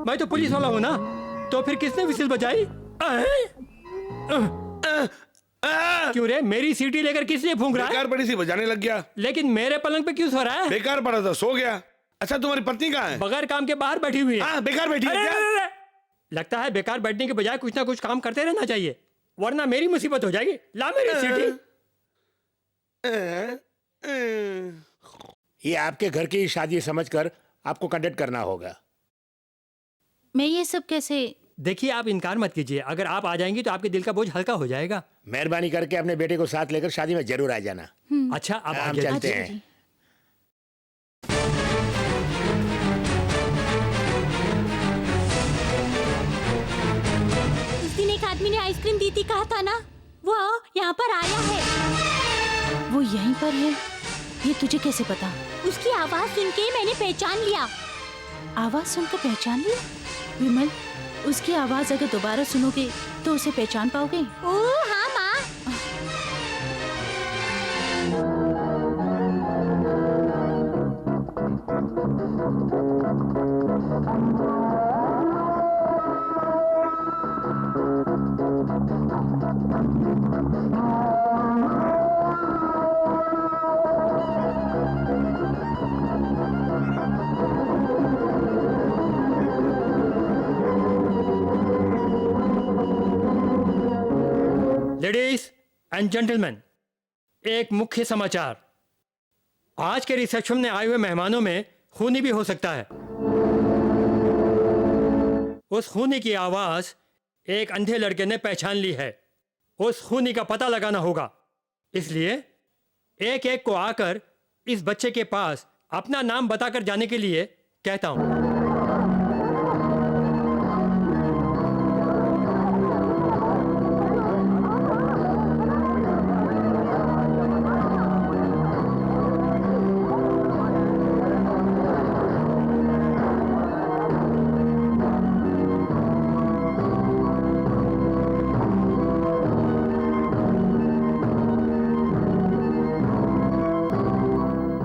मैं तो पुलिस वाला हूँ ना। तो फिर किसने विसिल बजाई? क्यों रे, मेरी सीटी लेकर किस लिए फूंक रहा है? बेकार पड़ी थी, बजाने लग गया। लेकिन मेरे पलंग पे क्यों सो रहा है? बेकार पड़ा था, सो गया। अच्छा तुम्हारी पत्नी कहाँ है? बगैर काम के बाहर बैठी हुई है। हाँ, बेकार बैठी है अरे, क्या? अरे, अरे, लगता है बेकार बैठने के बजाय कुछ ना कुछ काम करते रहना चाहिए, वरना मेरी मुसीबत हो जाएगी। ला मेरी सीटी। ये आपके घर की शादी समझकर आपको कंडक्ट करना होगा। मैं ये सब कैसे? देखिए, आप इनकार मत कीजिए। अगर आप आ जाएंगी तो आपके दिल का बोझ हल्का हो जाएगा। मेहरबानी करके अपने बेटे को साथ लेकर शादी में जरूर आ जाना। अच्छा, आप हम आगे चलते चलिए। हैं। उस दिन एक आदमी ने आइसक्रीम दी थी कहा था ना, वो यहाँ पर आया है। वो यहीं पर है? ये तुझे कैसे पता? उसकी आवाज सुन के मैंने पहचान लिया। आवाज सुनकर पहचान लिया? विमल, उसकी आवाज अगर दोबारा सुनोगे तो उसे पहचान पाओगे? ओह हाँ माँ। लेडीज एंड जेंटलमैन, एक मुख्य समाचार। आज के रिसेप्शन में आए हुए मेहमानों में खूनी भी हो सकता है। उस खूनी की आवाज एक अंधे लड़के ने पहचान ली है। उस खूनी का पता लगाना होगा, इसलिए एक एक को आकर इस बच्चे के पास अपना नाम बताकर जाने के लिए कहता हूं।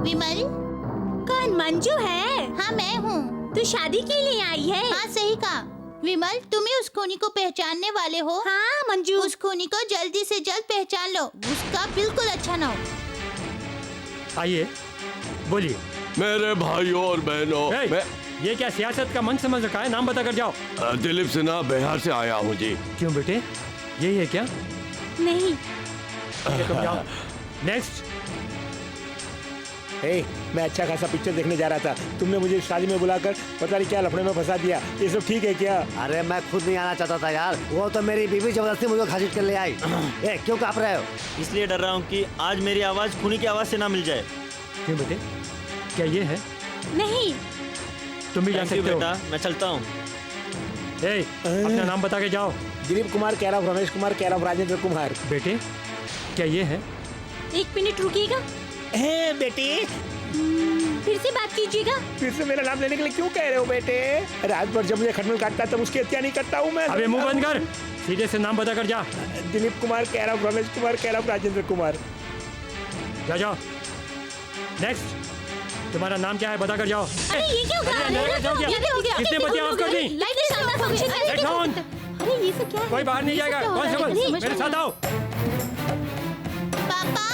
विमल, कौन मंजू है? हाँ मैं हूँ। तू शादी के लिए आई है? हाँ सही कहा। विमल, तुम ही उस खूनी को पहचानने वाले हो? हाँ मंजू। उस खूनी को जल्दी से जल्द पहचान लो, उसका बिल्कुल अच्छा ना हो। आइए, बोलिए। मेरे भाइयों और बहनों, मैं ये क्या सियासत का मंच समझ रखा है? नाम बताकर जाओ। दिलीप सिन्हा, बिहार से आया हूँ जी। क्यों बेटे, यही है क्या? नहीं। तुम जाओ। नेक्स्ट। हे, मैं अच्छा खासा पिक्चर देखने जा रहा था, तुमने मुझे शादी में बुलाकर पता नहीं क्या लफड़े में फंसा दिया। ये सब ठीक है क्या? अरे मैं खुद नहीं आना चाहता था यार, वो तो मेरी बीवी जबरदस्ती मुझे घसीट कर ले आई। क्यों कांप रहे हो? इसलिए डर रहा हूँ कि आज मेरी आवाज खूनी की आवाज से ना मिल जाए। क्यों बेटे, क्या ये है? नहीं। तुम भी जा Thank you सकते हो। बेटा, मैं चलता हूँ। अपना नाम बता के जाओ। Dilip Kumar, care of Ramesh Kumar, care of Rajendra Kumar. बेटे, क्या ये है? एक मिनट रुकिएगा। बेटी, फिर से बात कीजिएगा। फिर से मेरा नाम लेने के लिए क्यों कह रहे हो बेटे? रात भर जब मुझे खटमल काटता है तब उसकी हत्या नहीं करता हूँ मैं। अबे मुंह बंद कर, सीधे से नाम बताकर जा। Dilip Kumar, care of Ramesh Kumar, care of Rajendra Kumar. जाओ। नेक्स्ट। तुम्हारा नाम क्या है, बताकर जाओ। अरे ये क्यों कर रहे हो? किसने बच्चे ऑफ कर दी? लाइट कौन? अरे ये सब क्या है? कोई बाहर नहीं जाएगा। कांस्टेबल, मेरे साथ आओ। पापा,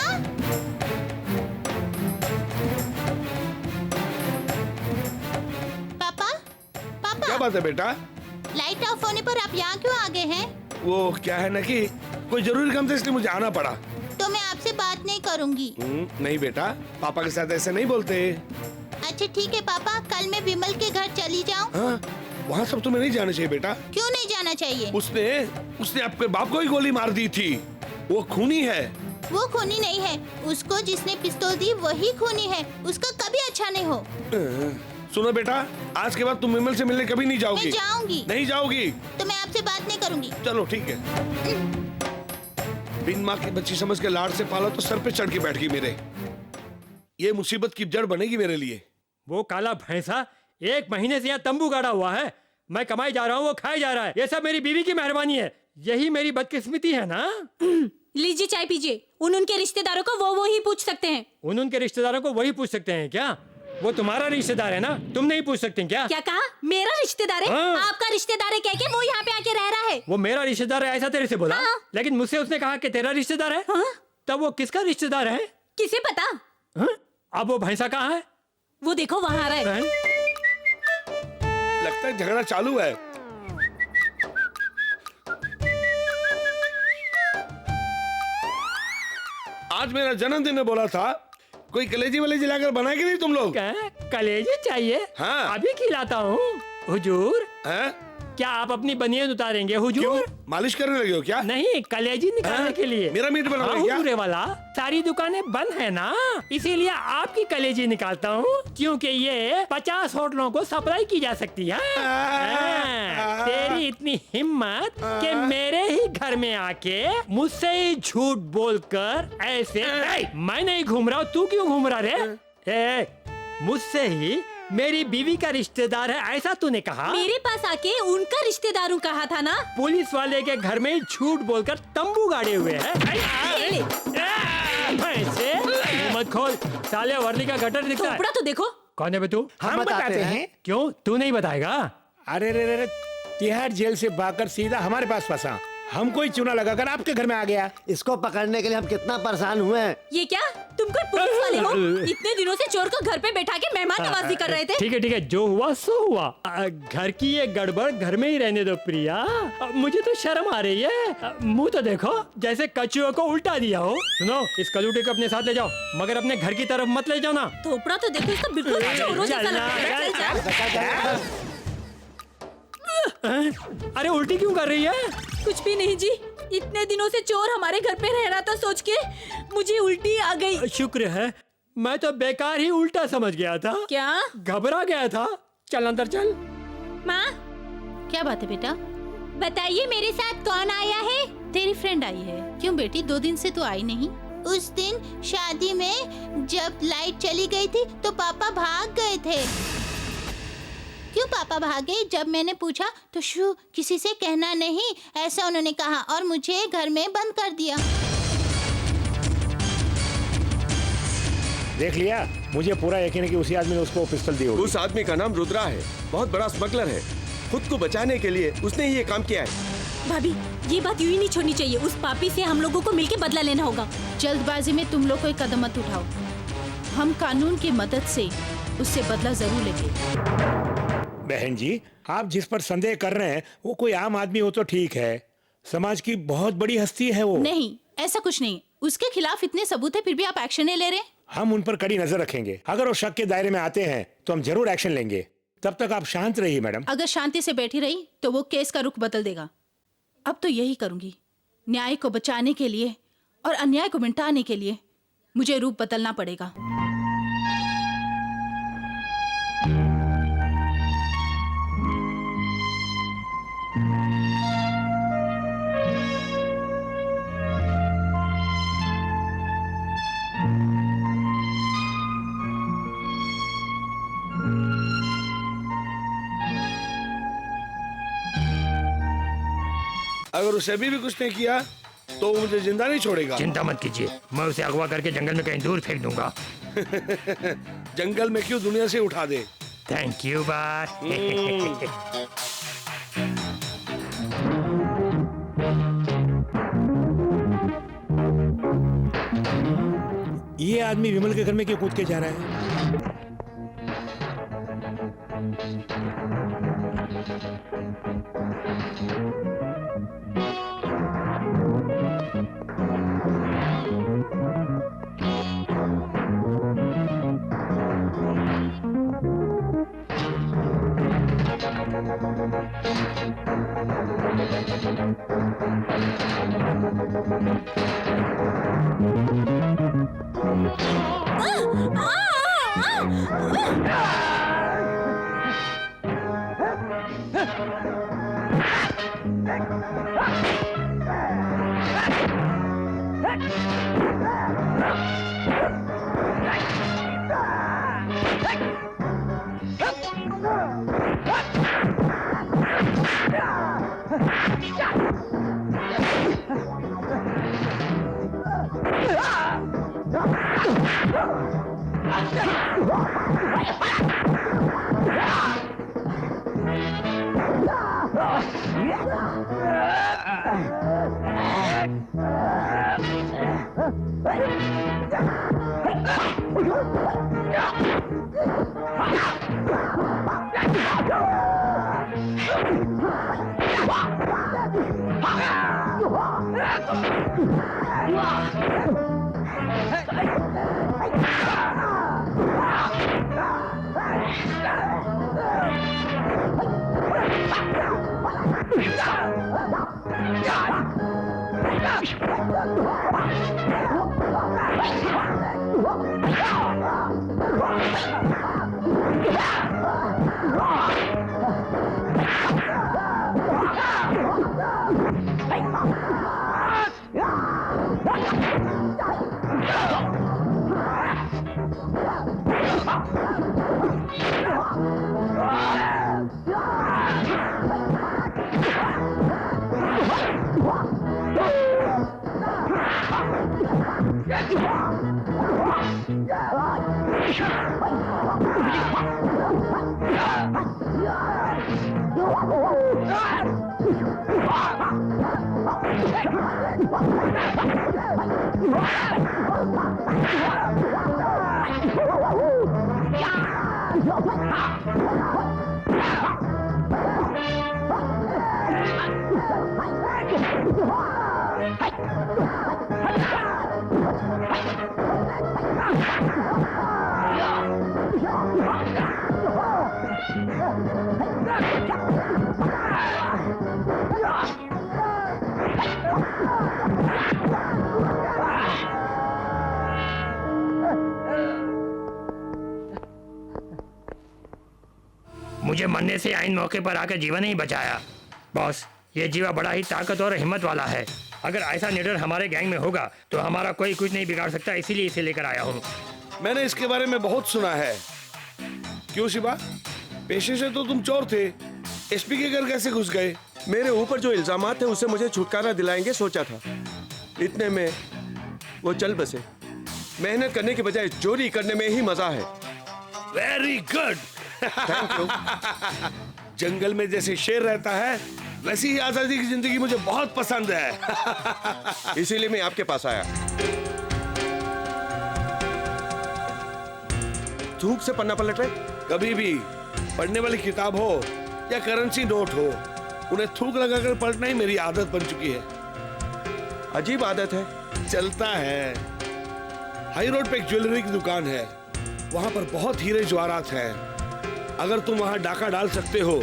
पापा, पापा, क्या बात है बेटा? लाइट ऑफ होने पर आप यहाँ क्यों आ गए हैं? वो क्या है ना कि कोई जरूरी काम था इसलिए मुझे आना पड़ा। तो मैं आपसे बात नहीं करूँगी। नहीं बेटा, पापा के साथ ऐसे नहीं बोलते। अच्छा ठीक है पापा, कल मैं विमल के घर चली जाऊँ? हाँ, वहाँ सब तुम्हें नहीं जाना चाहिए बेटा। क्यों नहीं जाना चाहिए? उसने आपके बाप को ही गोली मार दी थी। वो खूनी है। वो खूनी नहीं है, उसको जिसने पिस्तौल दी वही खूनी है। उसका कभी अच्छा नहीं हो। सुनो बेटा, आज के बाद तुम विमल से मिलने कभी नहीं जाओगी। मैं जाऊंगी। नहीं जाओगी तो मैं आपसे बात नहीं करूंगी। चलो ठीक है। बिन माँ की बच्ची समझ के लाड़ से पाला तो सर पे चढ़ के बैठ गई मेरे। ये मुसीबत की जड़ बनेगी मेरे लिए। वो काला भैंसा 1 महीने से यहाँ तंबू गाड़ा हुआ है। मैं कमाई जा रहा हूँ, वो खाए जा रहा है। ये सब मेरी बीवी की मेहरबानी है। यही मेरी बदकिस्मती है ना। लीजिए चाय पीजिए। उनके रिश्तेदारों को वो ही पूछ सकते हैं। उनके रिश्तेदारों को वही पूछ सकते हैं क्या? वो तुम्हारा रिश्तेदार है ना, तुम नहीं पूछ सकते क्या? क्या कहा? मेरा रिश्तेदार है? हाँ। आपका रिश्तेदार है कह के वो यहाँ पे आके रह रहा है। वो मेरा रिश्तेदार है ऐसा तेरे से बोला? हाँ। लेकिन मुझसे उसने कहा कि तेरा रिश्तेदार है। हाँ? तब वो किसका रिश्तेदार है? किसे पता? हाँ? अब वो भैंसा कहाँ है? वो देखो वहाँ आ रहा है। लगता है झगड़ा चालू है। आज मेरा जन्मदिन है, बोला था कोई कलेजी वलेजी लाकर बनाएगी नहीं तुम लोग? कलेजी चाहिए? हाँ। अभी खिलाता हूँ हुजूर। हैं? क्या आप अपनी बनियान उतारेंगे हुजूर? क्यों मालिश करने लगे हो क्या? नहीं, कलेजी निकालने के लिए। मेरा मीट बना रहे हाँ, क्या? हुजूर वाला, सारी दुकानें बंद है ना, इसीलिए आपकी कलेजी निकालता हूँ, क्योंकि ये 50 होटलों को सप्लाई की जा सकती है। तेरी इतनी हिम्मत कि मेरे ही घर में आके मुझसे ही झूठ बोलकर ऐसे मैं नहीं घूम रहा हूँ, तू क्यों घूम रहा रे? मुझसे ही मेरी बीवी का रिश्तेदार है ऐसा तूने कहा? मेरे पास आके उनका रिश्तेदारों कहा था ना। पुलिस वाले के घर में झूठ बोलकर तंबू गाड़े हुए हैं। ऐसे मत खोल, साले वर्दी का गटर दिखता है। थोपड़ा तो देखो। कौन है बे तू? हम बताते हैं। क्यों, तू नहीं बताएगा? अरे रे रे रे, तिहाड़ जेल से भागकर सीधा हमारे पास फंसा, हम कोई चूना लगाकर आपके घर में आ गया। इसको पकड़ने के लिए हम कितना परेशान हुए हैं। ये क्या, तुम कोई पुलिस वाले हो? इतने दिनों से चोर को घर पे बैठा के मेहमान नवाजी कर रहे थे। ठीक है, जो हुआ सो हुआ। घर की ये गड़बड़ घर में ही रहने दो प्रिया। मुझे तो शर्म आ रही है। मुंह तो देखो, जैसे कछुओं को उल्टा दिया हो। सुनो, इस कलूटे को अपने साथ ले जाओ, मगर अपने घर की तरफ मत ले जाओ ना। थोपड़ा तो देखो, इसका बिल्कुल चोरों जैसा लगता है। चल, चल। अरे उल्टी क्यों कर रही है? कुछ भी नहीं जी, इतने दिनों से चोर हमारे घर पे रह रहा था, सोच के मुझे उल्टी आ गई। शुक्र है, मैं तो बेकार ही उल्टा समझ गया था। क्या? घबरा गया था। चल अंदर चल। माँ, क्या बात है बेटा? बताइए मेरे साथ कौन आया है? तेरी फ्रेंड आई है। क्यों बेटी, 2 दिन से तो आई नहीं? उस दिन शादी में जब लाइट चली गई थी तो पापा भाग गए थे। क्यों पापा भागे? जब मैंने पूछा तो शू किसी से कहना नहीं, ऐसा उन्होंने कहा और मुझे घर में बंद कर दिया। देख लिया, मुझे पूरा यकीन है कि उसी आदमी ने उसको पिस्तौल दी होगी। उस आदमी का नाम रुद्रा है, बहुत बड़ा स्मगलर है। खुद को बचाने के लिए उसने ही ये काम किया है। भाभी, ये बात यूं ही नहीं छोड़नी चाहिए। उस पापी से हम लोगों को मिलके बदला लेना होगा। जल्दबाजी में तुम लोग कोई कदम मत उठाओ। हम कानून की मदद से उससे बदला जरूर लेंगे। बहन जी, आप जिस पर संदेह कर रहे हैं वो कोई आम आदमी हो तो ठीक है, समाज की बहुत बड़ी हस्ती है वो। नहीं, ऐसा कुछ नहीं। उसके खिलाफ इतने सबूत है, फिर भी आप एक्शन नहीं ले रहे। हम उन पर कड़ी नजर रखेंगे। अगर वो शक के दायरे में आते हैं तो हम जरूर एक्शन लेंगे। तब तक आप शांत रहिए मैडम। अगर शांति से बैठी रही तो वो केस का रुख बदल देगा। अब तो यही करूंगी। न्याय को बचाने के लिए और अन्याय को मिटाने के लिए मुझे रूप बदलना पड़ेगा। अगर उसे अभी भी कुछ नहीं किया तो वो मुझे जिंदा नहीं छोड़ेगा। चिंता मत कीजिए, मैं उसे अगवा करके जंगल में कहीं दूर फेंक दूंगा। जंगल में क्यों, दुनिया से उठा दे। Thank you bye. ये आदमी विमल के घर में क्यों कूद के जा रहा है? मुझे मरने से आइन मौके पर आकर जीवन ही बचाया। बॉस, ये जीवा बड़ा ही ताकत और हिम्मत वाला है। अगर ऐसा लीडर हमारे गैंग में होगा तो हमारा कोई कुछ नहीं बिगाड़ सकता, इसीलिए इसे लेकर आया हूँ। मैंने इसके बारे में बहुत सुना है। क्यों शिवा, पेशे से तो तुम चोर थे, एसपी के घर कैसे घुस गए? मेरे ऊपर जो इल्जामात थे उससे मुझे छुटकारा दिलाएंगे सोचा था, इतने में वो चल बसे। मेहनत करने के बजाय चोरी करने में ही मजा है। Very good. Thank you. जंगल में जैसे शेर रहता है वैसी ही आजादी की जिंदगी मुझे बहुत पसंद है। इसीलिए मैं आपके पास आया। थूक से पन्ना पलट रहे? कभी भी पढ़ने वाली किताब हो या करेंसी नोट हो, उन्हें थूक लगाकर पलटना ही मेरी आदत बन चुकी है। अजीब आदत है। चलता है। हाई रोड पे एक ज्वेलरी की दुकान है, वहां पर बहुत हीरे जवाहरात हैं। अगर तुम वहां डाका डाल सकते हो,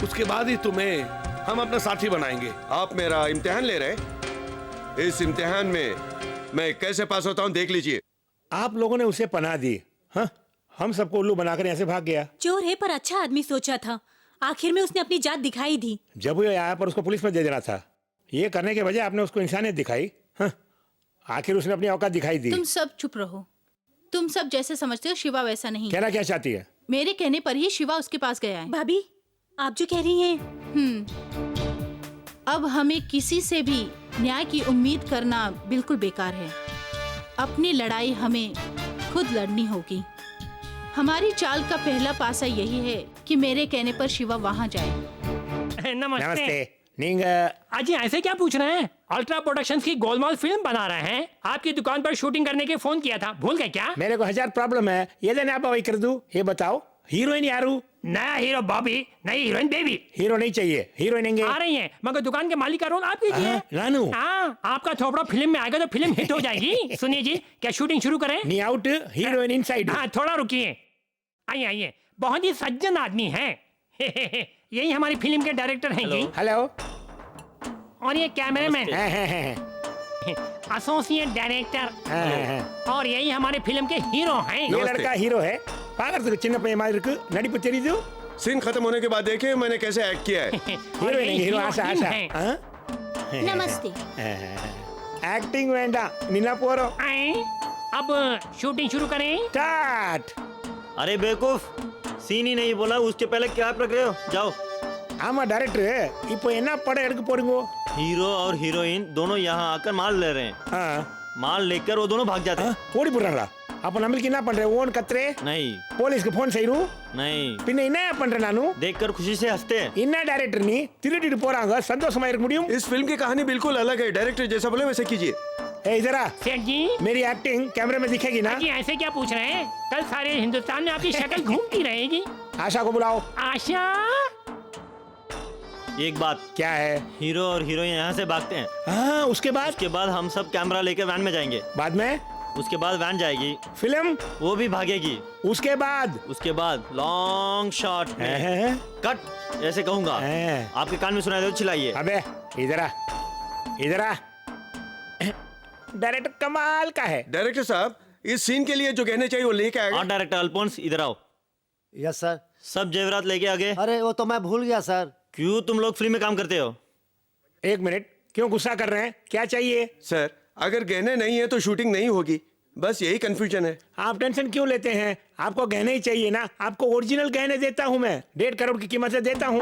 उसके बाद ही तुम्हें हम अपना साथी बनाएंगे। आप मेरा इम्तिहान ले रहे? इस इम्तिहान में मैं कैसे पास होता हूँ देख लीजिए। आप लोगों ने उसे पनाह दी, हाँ? हम सबको उल्लू बनाकर यहाँ से भाग गया। चोर है पर अच्छा आदमी सोचा था। आखिर में उसने अपनी जात दिखाई दी। जब वो आया पर उसको पुलिस में दे देना था। ये करने के बजाय आपने उसको इंसानियत दिखाई, हाँ? आखिर उसने अपनी औकात दिखाई दी। तुम सब चुप रहो। तुम सब जैसे समझते हो शिवा वैसा नहीं। कहना क्या चाहती है? मेरे कहने पर ही शिवा उसके पास गया है। भाभी, आप जो कह रही हैं। अब हमें किसी से भी न्याय की उम्मीद करना बिल्कुल बेकार है। अपनी लड़ाई हमें खुद लड़नी होगी। हमारी चाल का पहला पासा यही है कि मेरे कहने पर शिवा वहाँ जाए। नमस्ते। नींग अजी ऐसे क्या पूछ रहे हैं? अल्ट्रा प्रोडक्शंस की गोलमाल फिल्म बना रहे हैं। आपकी दुकान पर शूटिंग करने के फोन किया था, भूल गए क्या? मेरे को 1000 प्रॉब्लम है, ये देने आप वही कर दूं। ये बताओ, हीरोइन यारू? नया हीरो बॉबी, नई हीरोइन बेबी। हीरो नहीं चाहिए, हीरोइन आ रही हैं, मगर दुकान के मालिक का रोल आप कीजिए। रानू, हाँ, आपका थोपड़ा फिल्म में आएगा तो फिल्म हिट हो जाएगी। सुनिए जी, क्या शूटिंग शुरू करें? नी आउट, हीरोइन इनसाइड। हाँ, थोड़ा रुकिए। आइए आइए, बहुत ही सज्जन आदमी हैं। यही हमारी फिल्म के डायरेक्टर हैं जी। हेलो। और ये कैमरामैन, एसोसिएट डायरेक्टर, और यही हमारे फिल्म के हीरो हैं। ये लड़का हीरो है। पागल चिन्ह पे मार रख नडिप तेरीदु। सीन खत्म होने के बाद देखे मैंने कैसे एक्ट किया है। हीरो नहीं, हीरो आशा आशा। नमस्ते। एक्टिंग वेंडा निना पोरो। अब शूटिंग शुरू करें। स्टार्ट। अरे बेवकूफ, सीन ही नहीं बोला, उसके पहले क्या पकड़ रहे हो? जाओ। आमा डायरेक्टर இப்போ என்ன படம் எடுக்க போறீங்க? हीरो और हीरोइन दोनों यहाँ आकर माल ले रहे हैं। हाँ। माल लेकर वो दोनों भाग जाते हैं। ஓடி போறாங்களா? அப்ப நம்மளுக்கு என்ன பண்ற? ஓன் கத்துறே? नहीं போலீஸ்க்கு ஃபோன் செய்றோம்? नहीं, பின்ன என்ன பண்ற நானு? देखकर खुशी से हंसते हैं। என்ன டைரக்டர் நீ திருடிட்டு போறாங்க சந்தோஷமா இருக்க முடியும்? इस फिल्म की कहानी बिल्कुल अलग है। डायरेक्टर जैसा बोले वैसे कीजिए। ए इधर आ। सेठ जी, मेरी एक्टिंग कैमरे में दिखेगी ना? जी ऐसे क्या पूछ रहे हैं? कल सारे हिंदुस्तान में आपकी शक्ल घूमती रहेगी। आशा को बुलाओ। आशा, एक बात, क्या है? हीरो और हीरोइन यहाँ से भागते हैं। हाँ, उसके बाद हम सब कैमरा लेकर वैन में जाएंगे। बाद में उसके बाद वैन जाएगी, फिल्म वो भी भागेगी। उसके बाद लॉन्ग शॉट में कट ऐसे कहूंगा, आपके कान में सुनाई दे, चिल्लाइए। अबे इधर आ, इधर आ। डायरेक्टर कमाल का है। डायरेक्टर साहब, इस सीन के लिए जो कहने चाहिए वो लेके आएगा। और डायरेक्टर अल्फोंस, इधर आओ। Yes sir. सब जेवरात लेके आगे। अरे वो तो मैं भूल गया सर। क्यों तुम लोग फिल्म में काम करते हो? एक मिनट, क्यों गुस्सा कर रहे हैं? क्या चाहिए? सर, अगर गहने नहीं है तो शूटिंग नहीं होगी, बस यही कंफ्यूजन है। आप टेंशन क्यों लेते हैं? आपको गहने ही चाहिए ना? आपको ओरिजिनल गहने देता हूं मैं, 1.5 करोड़ की कीमत से देता हूं।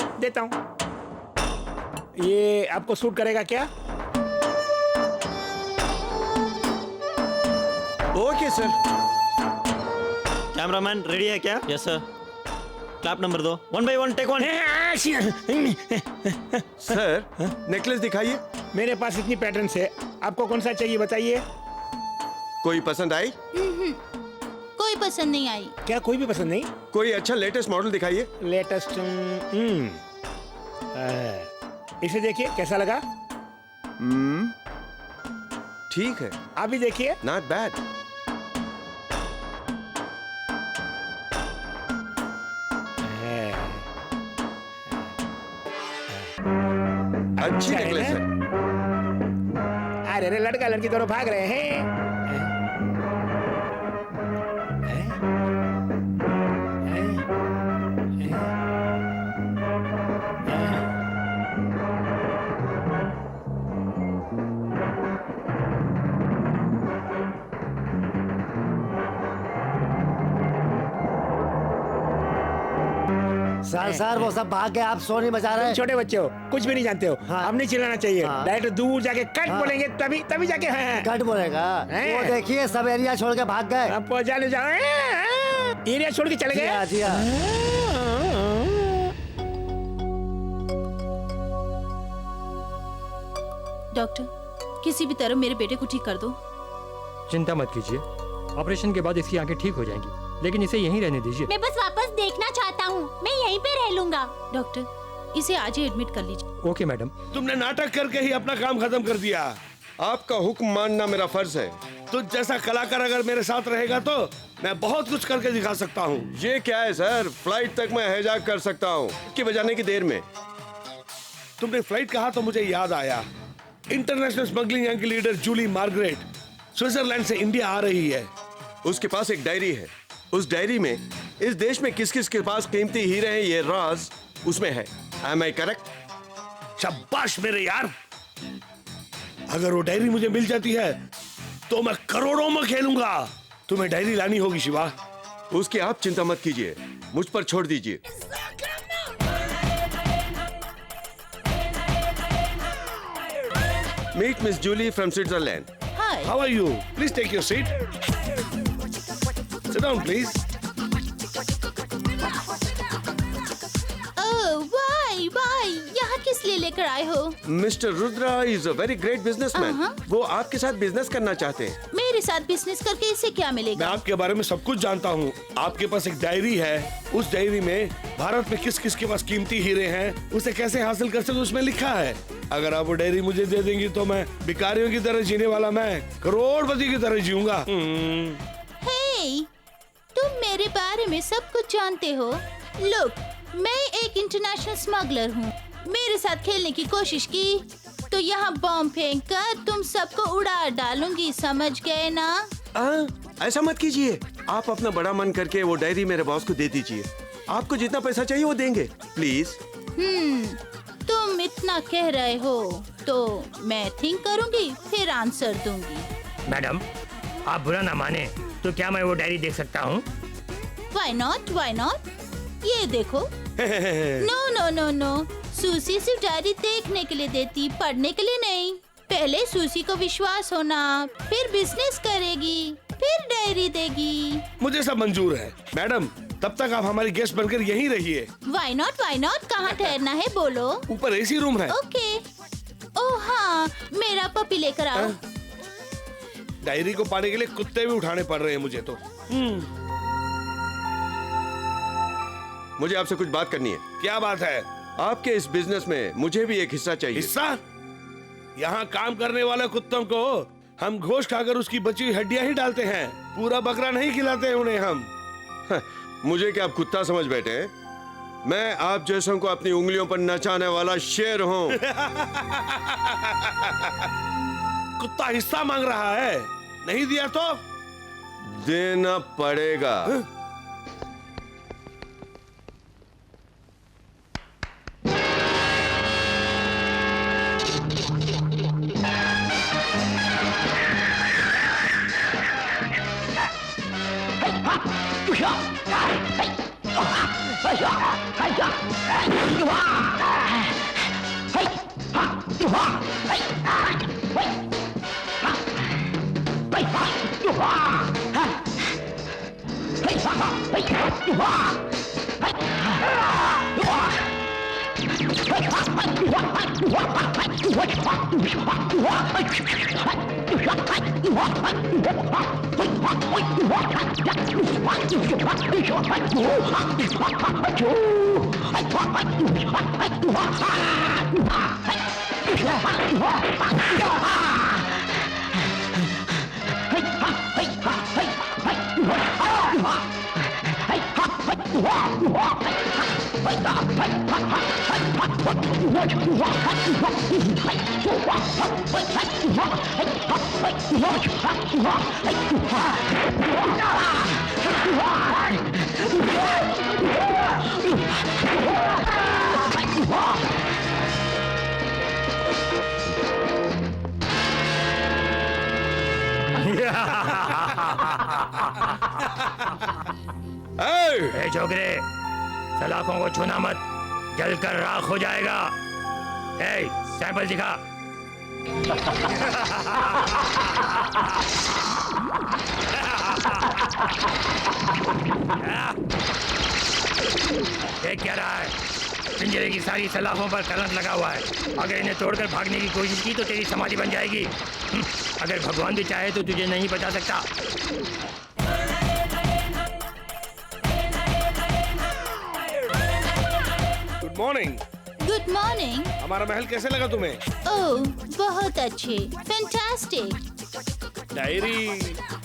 ये आपको सूट करेगा क्या? Okay sir. कैमरामैन रेडी है क्या? Yes sir. Clap number 2 1 by 1 take 1। Sir necklace दिखाइए। मेरे पास इतनी पैटर्न्स है, आपको कौन सा चाहिए बताइए। कोई पसंद आई? कोई पसंद नहीं आई। क्या कोई भी पसंद नहीं? कोई अच्छा लेटेस्ट मॉडल दिखाइए। लेटेस्ट इसे देखिए कैसा लगा। ठीक है। आप भी देखिए। Not bad. अच्छी नेकलेस है। अरे अरे लड़का लड़की दोनों भाग रहे हैं। सर वो सब भाग गए, आप सोनी बजा रहे हैं। छोटे बच्चे हो, कुछ भी नहीं जानते हो। हाँ। अब नहीं चिल्लाना चाहिए। हाँ। डायरेक्ट दूर जाके कट हाँ। बोलेंगे, तभी तभी जाके हाँ। कट बोलेगा। हैं? वो देखिए सब एरिया छोड़ के भाग गए। अब पहुंचाने जाओ। एरिया छोड़ के चले जी गए। हाँ, जी हाँ। डॉक्टर किसी भी तरह मेरे बेटे को ठीक कर दो। चिंता मत कीजिए, ऑपरेशन के बाद इसकी आंखें ठीक हो जाएंगी, लेकिन इसे यहीं रहने दीजिए। मैं बस वापस देखना चाहता हूँ, मैं यहीं पे रह लूंगा। डॉक्टर इसे आज ही एडमिट कर लीजिए। Okay madam. तुमने नाटक करके ही अपना काम खत्म कर दिया। आपका हुक्म मानना मेरा फर्ज है। तो जैसा कलाकार अगर मेरे साथ रहेगा तो मैं बहुत कुछ करके दिखा सकता हूँ। ये क्या है सर, फ्लाइट तक मैं हैजाक कर सकता हूँ कि बजाने की देर में। तुमने फ्लाइट कहा तो मुझे याद आया, इंटरनेशनल स्मगलिंग गैंग की लीडर जूली मार्गरेट स्विट्जरलैंड से इंडिया आ रही है। उसके पास एक डायरी है। उस डायरी में इस देश में किस किस के पास कीमती हीरे हैं ये राज उसमें है। Am I correct? शाबाश मेरे यार, अगर वो डायरी मुझे मिल जाती है तो मैं करोड़ों में खेलूंगा। तुम्हें डायरी लानी होगी शिवा। उसकी आप चिंता मत कीजिए, मुझ पर छोड़ दीजिए। Meet Miss Julie from Switzerland. Hi. How are you? Please take your seat. Sit down, please. Oh why why, यहाँ किस लिए लेकर आए हो? Mr. Rudra is a very great businessman. वो आपके साथ बिजनेस करना चाहते हैं। मेरे साथ बिजनेस करके इसे क्या मैं मिलेगा? आपके बारे में सब कुछ जानता हूँ। आपके पास एक डायरी है, उस डायरी में भारत में किस किस के पास कीमती हीरे हैं, उसे कैसे हासिल कर सकते उसमें लिखा है। अगर आप वो डायरी मुझे दे देंगी तो मैं भिखारियों की तरह जीने वाला मैं करोड़पति की तरह जीऊंगा। हे, तुम मेरे बारे में सब कुछ जानते हो। लुक, मैं एक इंटरनेशनल स्मगलर हूँ। मेरे साथ खेलने की कोशिश की तो यहाँ बॉम्ब फेंक कर तुम सबको उड़ा डालूंगी, समझ गए ना? ऐसा मत कीजिए। आप अपना बड़ा मन करके वो डायरी मेरे बॉस को दे दीजिए। आपको जितना पैसा चाहिए वो देंगे, प्लीज। तुम इतना कह रहे हो तो मैं थिंक करूंगी, फिर आंसर दूंगी। मैडम आप बुरा ना माने तो क्या मैं वो डायरी देख सकता हूँ? Why not? Why not? ये देखो। No no no no, Susie सिर्फ डायरी देखने के लिए देती, पढ़ने के लिए नहीं। पहले सूसी को विश्वास होना, फिर बिजनेस करेगी, फिर डायरी देगी। मुझे सब मंजूर है मैडम, तब तक आप हमारी गेस्ट बनकर यहीं रहिए। Why not? Why not? कहाँ ठहरना है बोलो? ऊपर एसी रूम है। ओके। ओह हाँ, मेरा पपी लेकर आओ। डायरी को पाने के लिए कुत्ते भी उठाने पड़ रहे हैं मुझे तो। मुझे आपसे कुछ बात करनी है। क्या बात है? आपके इस बिजनेस में मुझे भी एक हिस्सा चाहिए। हिस्सा? यहाँ काम करने वाले कुत्तों को हम गोश्त खाकर उसकी बची हुई हड्डियां ही डालते हैं, पूरा बकरा नहीं खिलाते उन्हें हम। मुझे क्या आप कुत्ता समझ बैठे हैं? मैं आप जैसों को अपनी उंगलियों पर नचाने वाला शेर हूँ। कुत्ता हिस्सा मांग रहा है, नहीं दिया तो देना पड़ेगा। ए छोकरे, सलाखों को छूना मत, जलकर राख हो जाएगा। ए, सैंपल दिखा। देख क्या रहा है? पिंजरे की सारी सलाखों पर करंट लगा हुआ है। अगर इन्हें तोड़कर भागने की कोशिश की तो तेरी समाधि बन जाएगी। अगर भगवान भी चाहे तो तुझे नहीं बचा सकता। Good morning. Good morning. हमारा महल कैसे लगा तुम्हें? ओह, बहुत अच्छे, फैंटास्टिक। डायरी।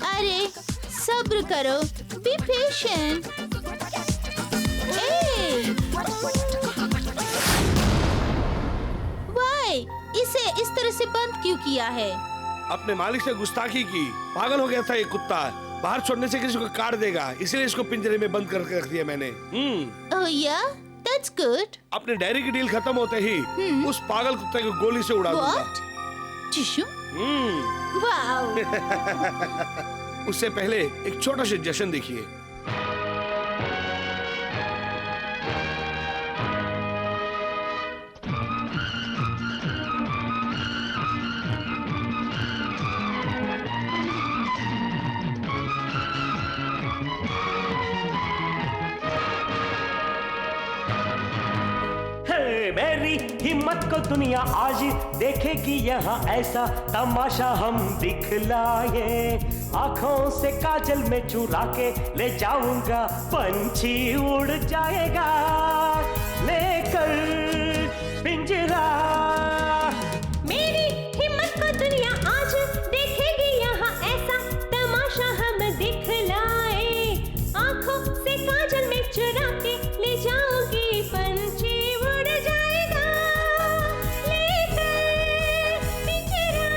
अरे सब्र करो, बी पेशेंट। वाई, इसे इस तरह से बंद क्यों किया है? अपने मालिक से गुस्ताखी की, पागल हो गया था ये कुत्ता। बाहर छोड़ने से किसी को काट देगा, इसलिए इसको पिंजरे में बंद करके रख दिया मैंने। ओह या, दैट्स गुड। अपने डायरी की डील खत्म होते ही उस पागल कुत्ते को गोली से उड़ा दूंगा। What? टिश्यू? वाओ। उससे पहले एक छोटा सा जश्न देखिए। मेरी हिम्मत को दुनिया आज देखेगी, यहाँ ऐसा तमाशा हम दिखलाए। आंखों से काजल में चुरा के ले जाऊंगा, पंछी उड़ जाएगा लेकर पिंजरा। मेरी हिम्मत को दुनिया आज देखेगी, यहाँ ऐसा तमाशा हम दिखलाए। आंखों से काजल में चुरा के ले जाऊंगी, पंछी उड़ जाएगा लेकर पिंजरा।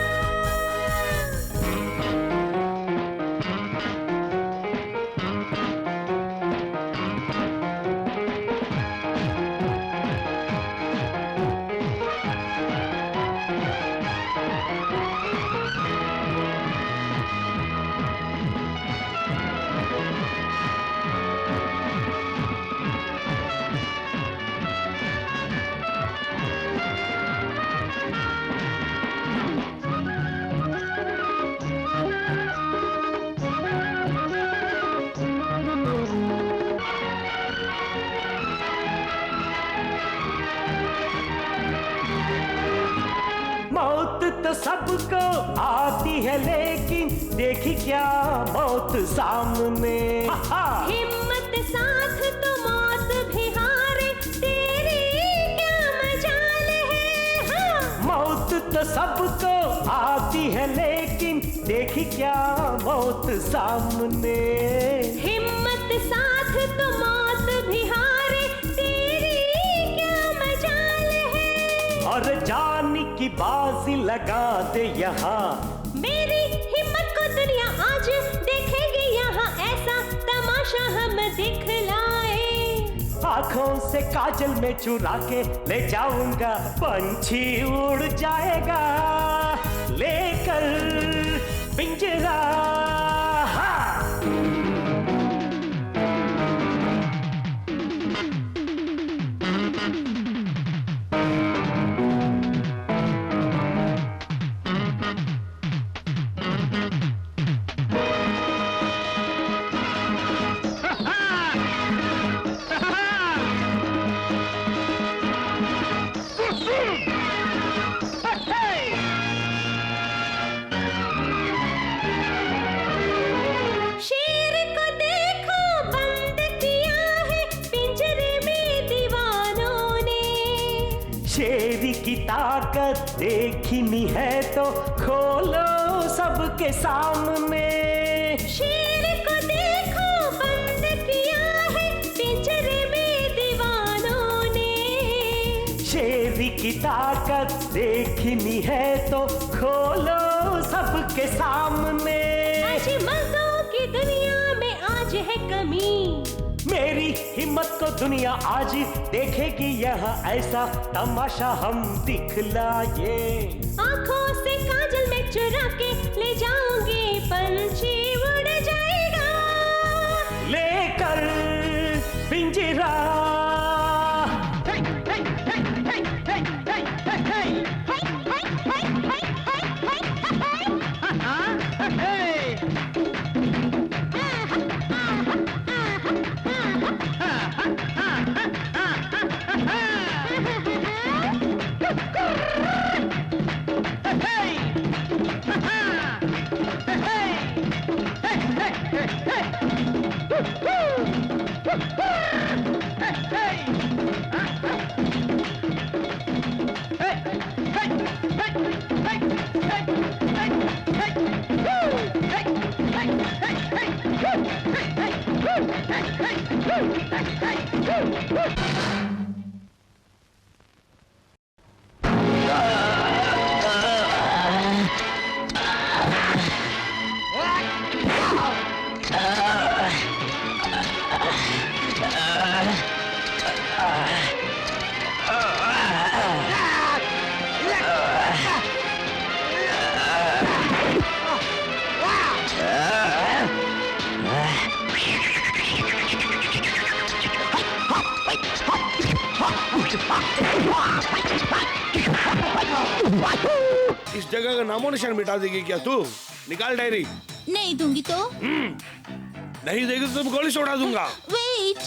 मौत तो सबको आती है, लेकिन देखी क्या मौत सामने। हिम्मत साथ तो मौत भी हारे, तेरी क्या मजाल है। हाँ। मौत तो सबको आती है, लेकिन देखी क्या मौत सामने। हिम्मत साथ तो मौत भी हारे, तेरी क्या मजाल है। और जान की बाजी लगा दे यहाँ। मेरी हिम्मत को दुनिया आज देखेगी, यहाँ ऐसा तमाशा हम दिखलाए। आंखों से काजल में चुरा के ले जाऊंगा, पंछी उड़ जाएगा लेकर पिंजरा। की ताकत देखनी है तो खोलो सबके सामने। शेर को देखो बंद किया है पिंजरे में दीवानों ने। शेर की ताकत देखनी है तो खोलो सबके सामने। आज मर्दों की दुनिया में आज है कमी। मेरी हिम्मत को दुनिया आज देखेगी, यहाँ ऐसा तमाशा हम दिखलाए। आंखों से काजल में चुरा के ले जाऊंगी, पंछी उड़ जाएगा लेकर पिंजरा। इस जगह का नामो निशान मिटा देगी क्या तू? निकाल डायरी। नहीं दूंगी तो? नहीं देगी तो तुम गोली से उड़ा दूंगा। वेट।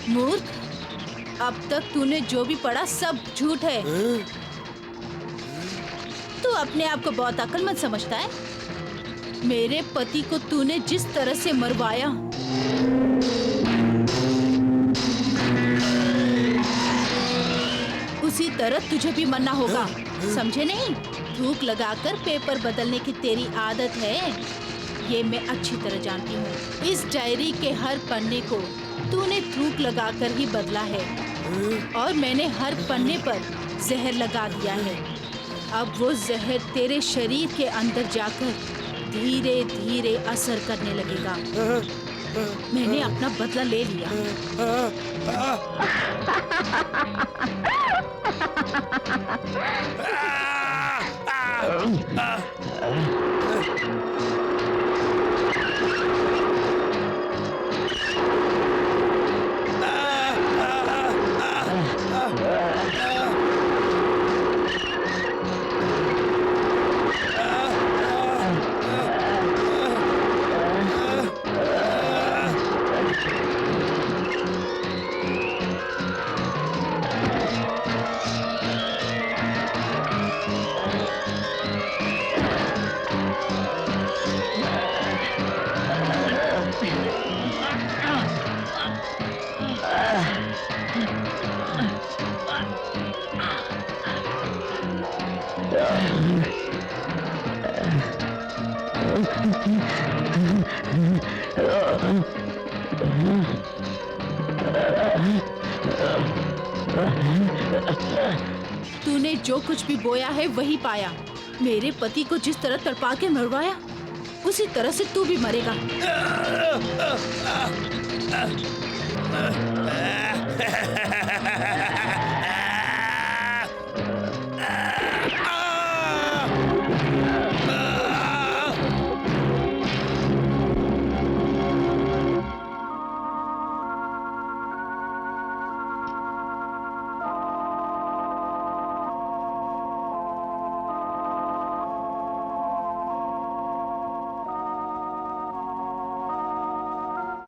मूर्ख, अब तक तूने जो भी पढ़ा सब झूठ है। तू अपने आप को बहुत अक्लमंद समझता है। मेरे पति को तूने जिस तरह से मरवाया, उसी तरह तुझे भी मरना होगा, समझे नहीं? थूक लगाकर पेपर बदलने की तेरी आदत है, ये मैं अच्छी तरह जानती हूँ। इस डायरी के हर पन्ने को तूने थूक लगाकर ही बदला है और मैंने हर पन्ने पर जहर लगा दिया है। अब वो जहर तेरे शरीर के अंदर जाकर धीरे धीरे असर करने लगेगा। मैंने अपना बदला ले लिया। तूने जो कुछ भी बोया है वही पाया। मेरे पति को जिस तरह तड़पा के मरवाया उसी तरह से तू भी मरेगा।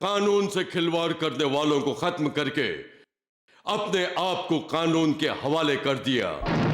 कानून से खिलवाड़ करने वालों को खत्म करके अपने आप को कानून के हवाले कर दिया।